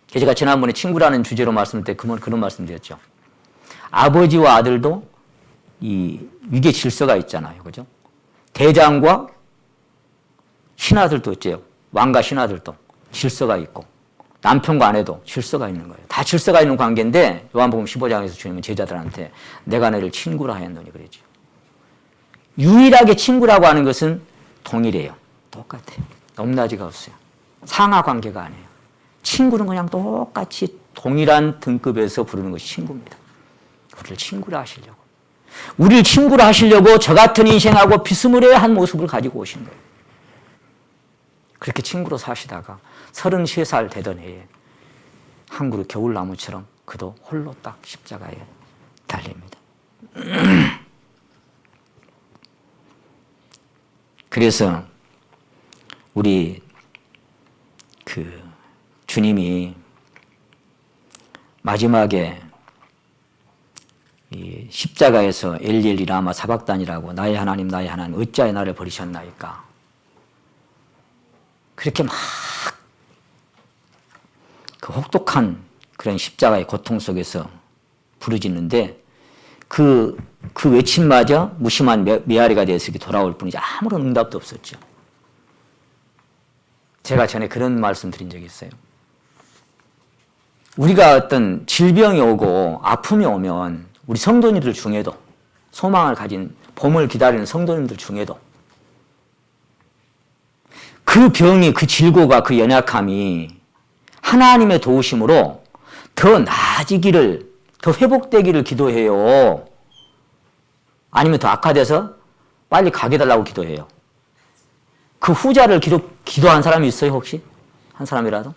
제가 지난번에 친구라는 주제로 말씀드릴 때 그런 말씀드렸죠. 아버지와 아들도 이 위계 질서가 있잖아요. 그죠? 대장과 신하들도 어째요? 왕과 신하들도 질서가 있고 남편과 아내도 질서가 있는 거예요. 다 질서가 있는 관계인데 요한복음 15장에서 주님은 제자들한테 내가 너를 친구라 하였노니 그러죠. 유일하게 친구라고 하는 것은 동일해요. 똑같아요. 높낮이가 없어요. 상하 관계가 아니에요. 친구는 그냥 똑같이 동일한 등급에서 부르는 것이 친구입니다. 우리를 친구라 하시려고. 우리를 친구라 하시려고 저 같은 인생하고 비스무리한 모습을 가지고 오신 거예요. 그렇게 친구로 사시다가 33살 되던 해에 한 그루 겨울나무처럼 그도 홀로 딱 십자가에 달립니다. 그래서 우리 그 주님이 마지막에 이 십자가에서 엘리엘리 라마 사박단이라고 나의 하나님 어찌하여 나를 버리셨나이까 그렇게 막 그 혹독한 그런 십자가의 고통 속에서 부르짖는데 그 외침마저 무심한 메아리가 되어서 이렇게 돌아올 뿐이지 아무런 응답도 없었죠. 제가 전에 그런 말씀 드린 적이 있어요. 우리가 어떤 질병이 오고 아픔이 오면 우리 성도님들 중에도 소망을 가진 봄을 기다리는 성도님들 중에도 그 병이 그 질고가 그 연약함이 하나님의 도우심으로 더 나아지기를 더 회복되기를 기도해요. 아니면 더 악화돼서 빨리 가게 달라고 기도해요. 그 후자를 기도한 사람이 있어요, 혹시? 한 사람이라도?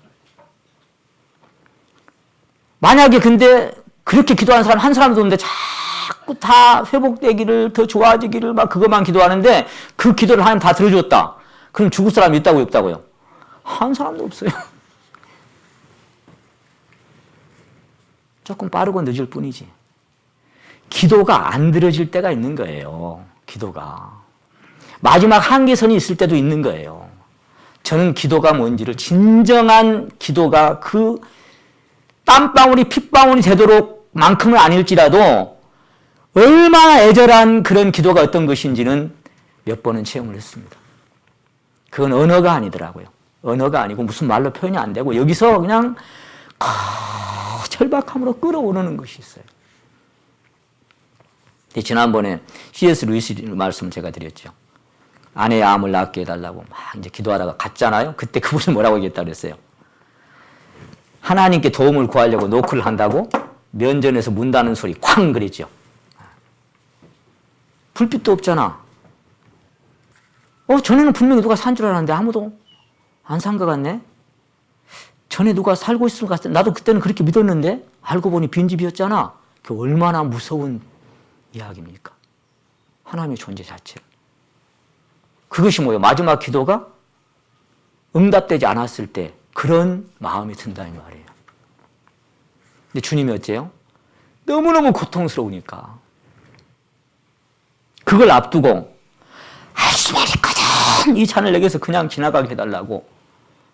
만약에 근데 그렇게 기도하는 사람 한 사람도 없는데 자꾸 다 회복되기를 더 좋아지기를 막 그것만 기도하는데 그 기도를 하나님 다 들어줬다. 그럼 죽을 사람이 있다고요, 없다고요? 한 사람도 없어요. 조금 빠르고 늦을 뿐이지. 기도가 안 들어질 때가 있는 거예요. 기도가. 마지막 한계선이 있을 때도 있는 거예요. 저는 기도가 뭔지를 진정한 기도가 그 땀방울이 핏방울이 되도록 만큼은 아닐지라도 얼마나 애절한 그런 기도가 어떤 것인지는 몇 번은 체험을 했습니다. 그건 언어가 아니더라고요. 언어가 아니고 무슨 말로 표현이 안 되고 여기서 그냥 절박함으로 끌어오르는 것이 있어요. 지난번에 C.S. 루이스 말씀 제가 드렸죠. 아내의 암을 낫게 해달라고 막 이제 기도하다가 갔잖아요. 그때 그분이 뭐라고 얘기했다고 그랬어요. 하나님께 도움을 구하려고 노크를 한다고 면전에서 문 닫는 소리 쾅 그랬죠. 불빛도 없잖아. 전에는 분명히 누가 산 줄 알았는데 아무도 안 산 것 같네. 전에 누가 살고 있을 것 같아. 나도 그때는 그렇게 믿었는데 알고 보니 빈집이었잖아. 그 얼마나 무서운 이야기입니까? 하나님의 존재 자체를. 그것이 뭐예요? 마지막 기도가 응답되지 않았을 때 그런 마음이 든다는 말이에요. 근데 주님이 어째요? 너무너무 고통스러우니까 그걸 앞두고 할 수만 있거든 이 잔을 내게서 그냥 지나가게 해달라고.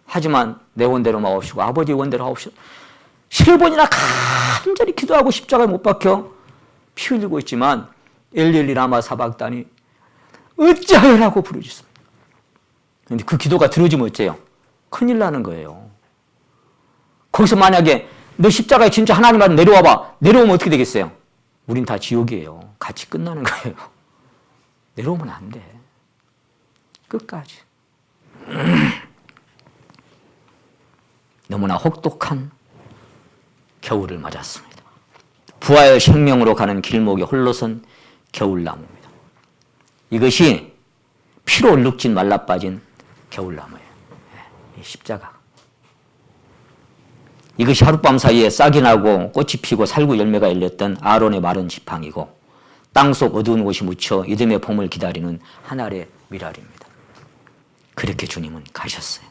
하지만 내 원대로 마옵시고 아버지 원대로 하옵시고 10번이나 간절히 기도하고 십자가에 못 박혀 피 흘리고 있지만 엘리엘리 라마 사박다니 어찌하여라고 부르짖습니다. 그런데 그 기도가 들어지면 어째요? 큰일 나는 거예요. 거기서 만약에 너 십자가에 진짜 하나님 앞에 내려와봐. 내려오면 어떻게 되겠어요? 우린 다 지옥이에요. 같이 끝나는 거예요. 내려오면 안 돼. 끝까지. 너무나 혹독한 겨울을 맞았습니다. 부활 생명으로 가는 길목에 홀로선 겨울나무입니다. 이것이 피로 얼룩진 말라빠진 겨울나무예요. 이 십자가. 이것이 하룻밤 사이에 싹이 나고 꽃이 피고 살구 열매가 열렸던 아론의 마른 지팡이고 땅속 어두운 곳이 묻혀 이듬해 봄을 기다리는 한 알의 미랄입니다. 그렇게 주님은 가셨어요.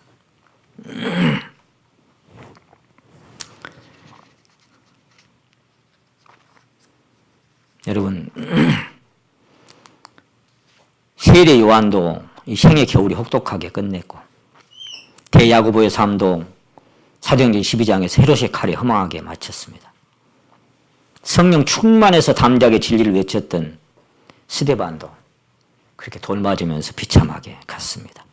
여러분, 세례 요한도 이 생의 겨울이 혹독하게 끝냈고 대야고보의 삶도 사도행전 12장에서 헤롯의 칼에 허망하게 마쳤습니다. 성령 충만해서 담대하게 진리를 외쳤던 스데반도 그렇게 돌 맞으면서 비참하게 갔습니다.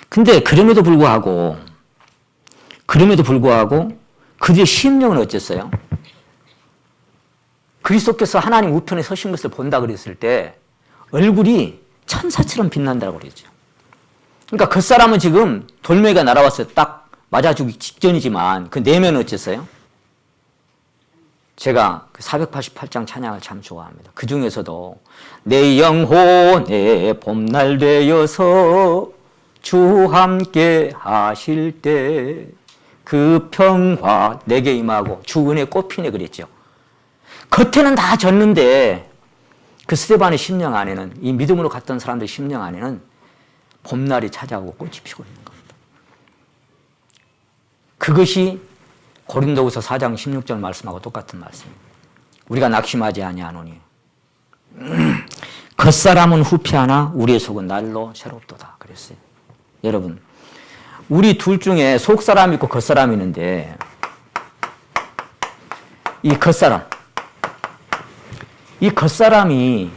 근데 그럼에도 불구하고 그들의 심령은 어땠어요? 그리스도께서 하나님 우편에 서신 것을 본다 그랬을 때 얼굴이 천사처럼 빛난다고 그랬죠. 그러니까 그 사람은 지금 돌멩이가 날아와서 딱 맞아 죽기 직전이지만 그 내면은 어땠어요? 제가 그 488장 찬양을 참 좋아합니다. 그 중에서도 내 영혼의 봄날 되어서 주 함께 하실 때 그 평화 내게 임하고 주 은혜 꽃피네 그랬죠. 겉에는 다 졌는데 그 스데반의 심령 안에는 이 믿음으로 갔던 사람들의 심령 안에는 봄날이 찾아오고 꽃이 피고 있는 겁니다. 그것이 고린도후서 4장 16절 말씀하고 똑같은 말씀입니다. 우리가 낙심하지 아니하노니 겉사람은 후피하나 우리의 속은 날로 새롭도다 그랬어요. 여러분, 우리 둘 중에 속사람이 있고 겉사람이 있는데 이 겉사람이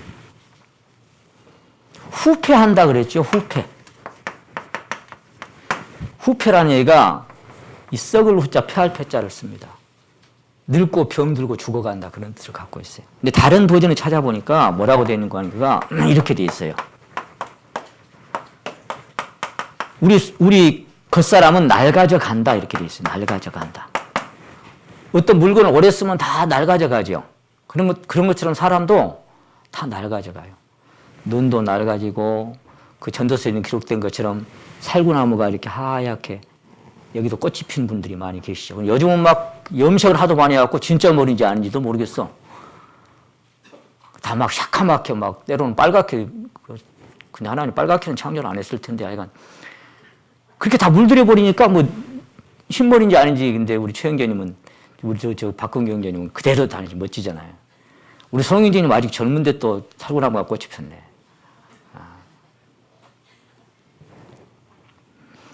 후패한다 그랬죠. 후패. 후패라는 얘기가 이 썩을 후자 패할 패자를 씁니다. 늙고 병들고 죽어간다 그런 뜻을 갖고 있어요. 근데 다른 버전을 찾아보니까 뭐라고 되어 있는 거가 이렇게 되어 있어요. 우리 겉사람은 낡아져 간다 이렇게 되어 있어요. 낡아져 간다. 어떤 물건을 오래 쓰면 다 낡아져 가죠. 그런 것처럼 사람도 다 낡아져 가요. 눈도 낡아지고 그 전도서에 기록된 것처럼 살구나무가 이렇게 하얗게 여기도 꽃이 핀 분들이 많이 계시죠. 요즘은 막 염색을 하도 많이 해갖고 진짜 머리인지 아닌지도 모르겠어. 다 막 샤카맣게 막 때로는 빨갛게 그냥 하나님 빨갛게는 창조를 안 했을 텐데 하여간 그렇게 다 물들여 버리니까 뭐 흰머리인지 아닌지 근데 우리 최영재님은 우리 저 박근경 형제님은 그대로 다니지 멋지잖아요. 우리 송영재님 아직 젊은데 또 살구나무가 꽃이 폈네.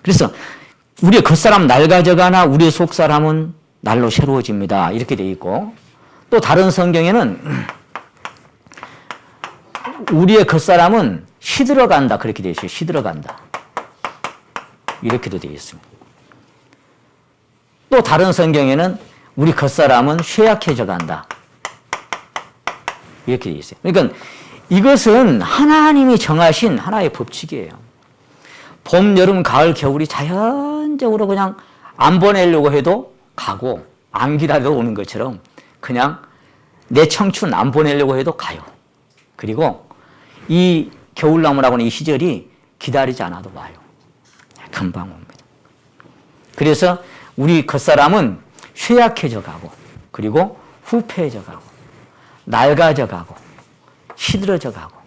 그래서 우리의 겉사람 낡아져가나 우리의 속사람은 날로 새로워집니다. 이렇게 되어 있고 또 다른 성경에는 우리의 겉사람은 시들어간다 그렇게 되어 있어요. 시들어간다. 이렇게도 되어 있습니다. 또 다른 성경에는 우리 겉사람은 쇠약해져 간다. 이렇게 되어 있어요. 그러니까 이것은 하나님이 정하신 하나의 법칙이에요. 봄, 여름, 가을, 겨울이 자연적으로 그냥 안 보내려고 해도 가고 안 기다려도 오는 것처럼 그냥 내 청춘 안 보내려고 해도 가요. 그리고 이 겨울나무라고는 이 시절이 기다리지 않아도 와요. 금방 옵니다. 그래서 우리 겉사람은 쇠약해져 가고 그리고 후패해져 가고 낡아져 가고 시들어져 가고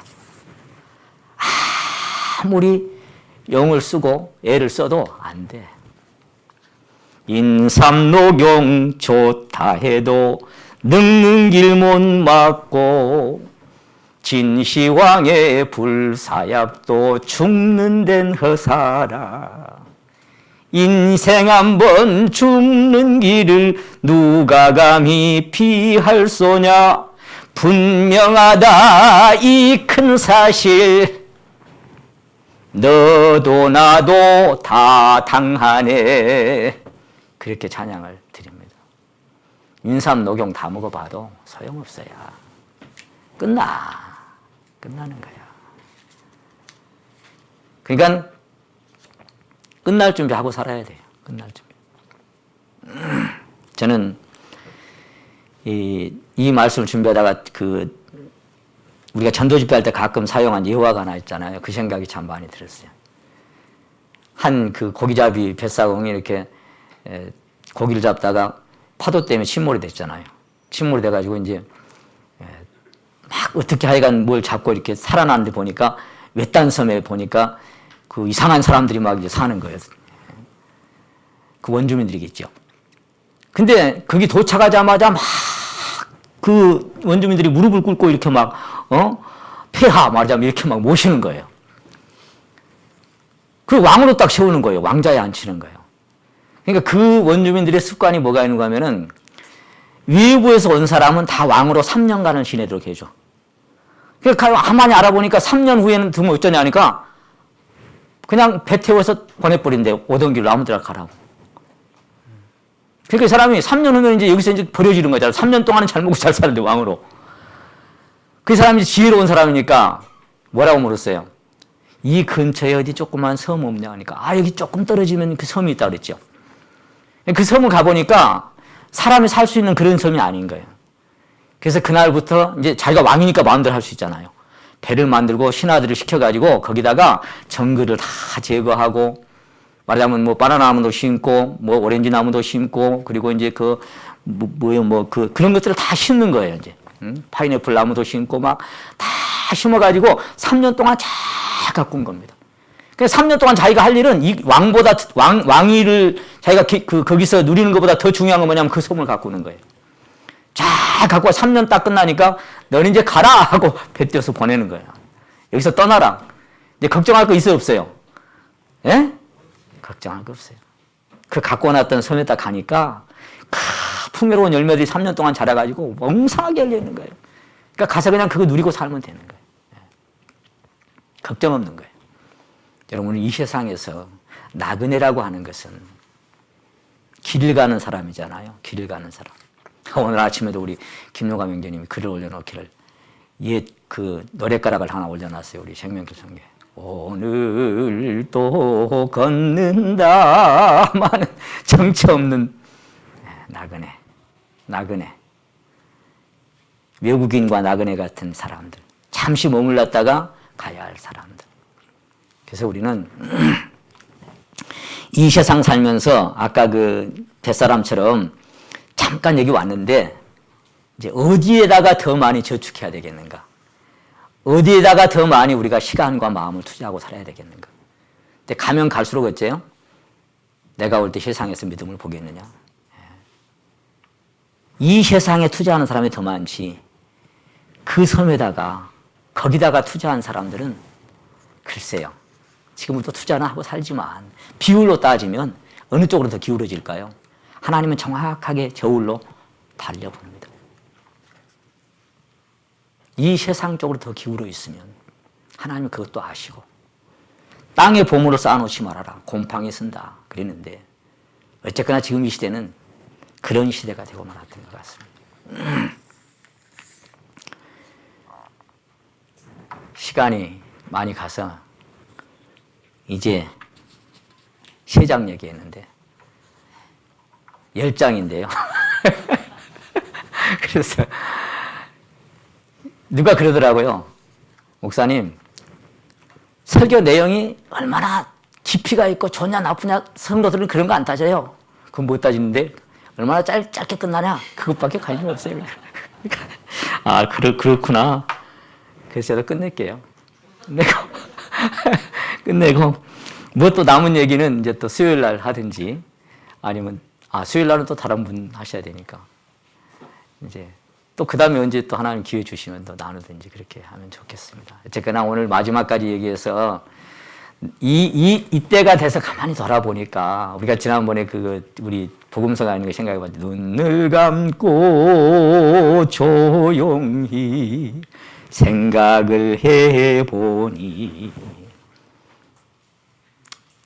아무리 영을 쓰고 애를 써도 안 돼. 인삼녹용 좋다 해도 늙는 길 못 막고 진시황의 불사약도 죽는 데는 허사라. 인생 한번 죽는 길을 누가 감히 피할 소냐. 분명하다 이 큰 사실 너도 나도 다 당하네. 그렇게 찬양을 드립니다. 인삼 녹용 다 먹어봐도 소용없어요. 끝나는 거야. 그러니까 끝날 준비하고 살아야 돼요. 끝날 준비. 저는 이 말씀을 준비하다가 우리가 전도 집회할 때 가끔 사용한 예화가 하나 있잖아요. 그 생각이 참 많이 들었어요. 한 고기잡이 뱃사공이 이렇게 고기를 잡다가 파도 때문에 침몰이 됐잖아요. 침몰이 돼가지고 이제 막 어떻게 하여간 뭘 잡고 이렇게 살아났는데 보니까 외딴 섬에 보니까 그 이상한 사람들이 막 이제 사는 거예요. 그 원주민들이겠죠. 근데 거기 도착하자마자 막 그 원주민들이 무릎을 꿇고 이렇게 막 폐하 말하자면 이렇게 막 모시는 거예요. 그 왕으로 딱 세우는 거예요. 왕자에 앉히는 거예요. 그러니까 그 원주민들의 습관이 뭐가 있는가 하면은 외부에서 온 사람은 다 왕으로 3년간을 지내도록 해줘. 그러니까 가만히 알아보니까 3년 후에는 두면 어쩌냐 하니까 그냥 배 태워서 보내버린대요. 오던 길로 아무 데나 가라고. 그러니까 이 사람이 3년 후면 이제 여기서 이제 버려지는 거잖아요. 3년 동안은 잘 먹고 잘 사는데 왕으로. 그 사람이 지혜로운 사람이니까 뭐라고 물었어요? 이 근처에 어디 조그만 섬 없냐 하니까 여기 조금 떨어지면 그 섬이 있다고 그랬죠. 그 섬을 가보니까 사람이 살 수 있는 그런 섬이 아닌 거예요. 그래서 그날부터 이제 자기가 왕이니까 마음대로 할 수 있잖아요. 배를 만들고 신하들을 시켜가지고 거기다가 정글을 다 제거하고 말하자면 뭐 바나나 나무도 심고 뭐 오렌지 나무도 심고 그리고 이제 그런 것들을 다 심는 거예요. 이제 파인애플 나무도 심고 막 다 심어가지고 3년 동안 쫙 가꾼 겁니다. 그래서 3년 동안 자기가 할 일은 이 왕보다 왕위를 자기가 거기서 누리는 것보다 더 중요한 건 뭐냐면 그 섬을 가꾸는 거예요. 쫙 갖고 3년 딱 끝나니까 너는 이제 가라 하고 배 떼어서 보내는 거예요. 여기서 떠나라. 이제 걱정할 거 있어요 없어요? 예? 걱정할 거 없어요. 그 갖고 놨던 섬에 딱 가니까 풍요로운 열매들이 3년 동안 자라가지고 멍상하게 열려 있는 거예요. 그러니까 가서 그냥 그거 누리고 살면 되는 거예요. 걱정 없는 거예요. 여러분, 이 세상에서 나그네라고 하는 것은 길을 가는 사람이잖아요. 길을 가는 사람. 오늘 아침에도 우리 김용감 형제님이 글을 올려놓기를 옛 그 노랫가락을 하나 올려놨어요. 우리 생명길 성교회. 오늘도 걷는다마는 정처 없는 나그네. 외국인과 나그네 같은 사람들. 잠시 머물렀다가 가야 할 사람들. 그래서 우리는 이 세상 살면서 아까 그 뱃사람처럼 잠깐 여기 왔는데 이제 어디에다가 더 많이 저축해야 되겠는가? 어디에다가 더 많이 우리가 시간과 마음을 투자하고 살아야 되겠는가? 근데 가면 갈수록 어째요? 내가 올 때 세상에서 믿음을 보겠느냐? 이 세상에 투자하는 사람이 더 많지. 그 섬에다가 거기다가 투자한 사람들은 글쎄요. 지금부터 투자는 하고 살지만 비율로 따지면 어느 쪽으로 더 기울어질까요? 하나님은 정확하게 저울로 달려봅니다. 이 세상 쪽으로 더 기울어 있으면 하나님은 그것도 아시고 땅에 보물을 쌓아놓지 말아라. 곰팡이 쓴다. 그랬는데 어쨌거나 지금 이 시대는 그런 시대가 되고 말았던 것 같습니다. 시간이 많이 가서 이제 3장 얘기했는데 10장인데요. 그래서 누가 그러더라고요. 목사님, 설교 내용이 얼마나 깊이가 있고 좋냐 나쁘냐 성도들은 그런 거 안 따져요. 그건 못 따지는데 얼마나 짧게 끝나냐 그것밖에 관심 없어요. 아, 그렇구나. 그래서 저도 끝낼게요. 끝내고 뭐 또 남은 얘기는 이제 또 수요일 날 하든지 아니면 수요일 날은 또 다른 분 하셔야 되니까 이제 또 그 다음에 언제 또 하나님 기회 주시면 또 나누든지 그렇게 하면 좋겠습니다. 어쨌거나 오늘 마지막까지 얘기해서 이때가 돼서 가만히 돌아보니까 우리가 지난번에 우리 복음서가 아닌 거 생각해봤는데 눈을 감고 조용히 생각을 해보니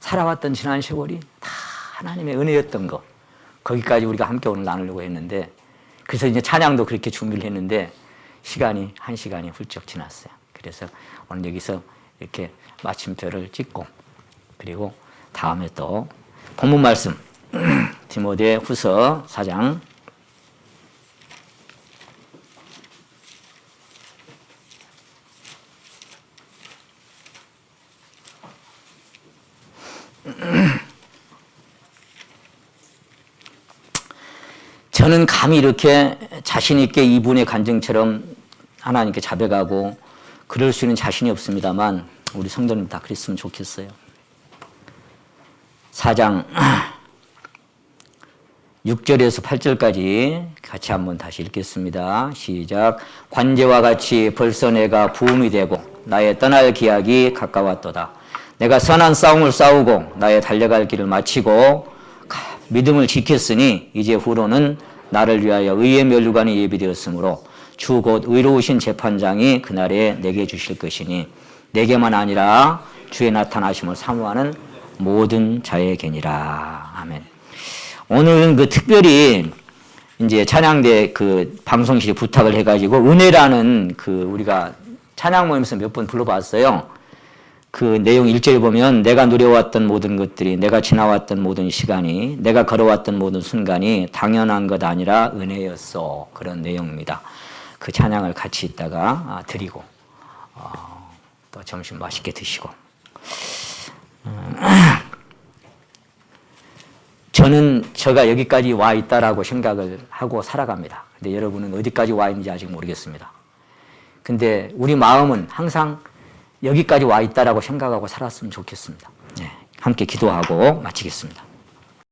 살아왔던 지난 세월이 다 하나님의 은혜였던 거 거기까지 우리가 함께 오늘 나누려고 했는데 그래서 이제 찬양도 그렇게 준비를 했는데 시간이 1시간이 훌쩍 지났어요. 그래서 오늘 여기서 이렇게 마침표를 찍고 그리고 다음에 또 본문 말씀 디모데 후서 4장 저는 감히 이렇게 자신 있게 이분의 간증처럼 하나님께 자백하고 그럴 수 있는 자신이 없습니다만 우리 성도님 다 그랬으면 좋겠어요. 4장 6절에서 8절까지 같이 한번 다시 읽겠습니다. 시작. 관제와 같이 벌써 내가 부흥이 되고 나의 떠날 기약이 가까웠도다. 내가 선한 싸움을 싸우고 나의 달려갈 길을 마치고 믿음을 지켰으니 이제 후로는 나를 위하여 의의 면류관이 예비되었으므로 주 곧 의로우신 재판장이 그날에 내게 주실 것이니 내게만 아니라 주의 나타나심을 사모하는 모든 자에게니라. 아멘. 오늘은 특별히 이제 찬양대 방송실이 부탁을 해가지고 은혜라는 우리가 찬양 모임에서 몇 번 불러봤어요. 그 내용 1절에 보면 내가 누려왔던 모든 것들이 내가 지나왔던 모든 시간이 내가 걸어왔던 모든 순간이 당연한 것 아니라 은혜였어. 그런 내용입니다. 그 찬양을 같이 있다가 드리고 또 점심 맛있게 드시고 저는 제가 여기까지 와 있다라고 생각을 하고 살아갑니다. 근데 여러분은 어디까지 와 있는지 아직 모르겠습니다. 근데 우리 마음은 항상 여기까지 와 있다라고 생각하고 살았으면 좋겠습니다. 네, 함께 기도하고 마치겠습니다.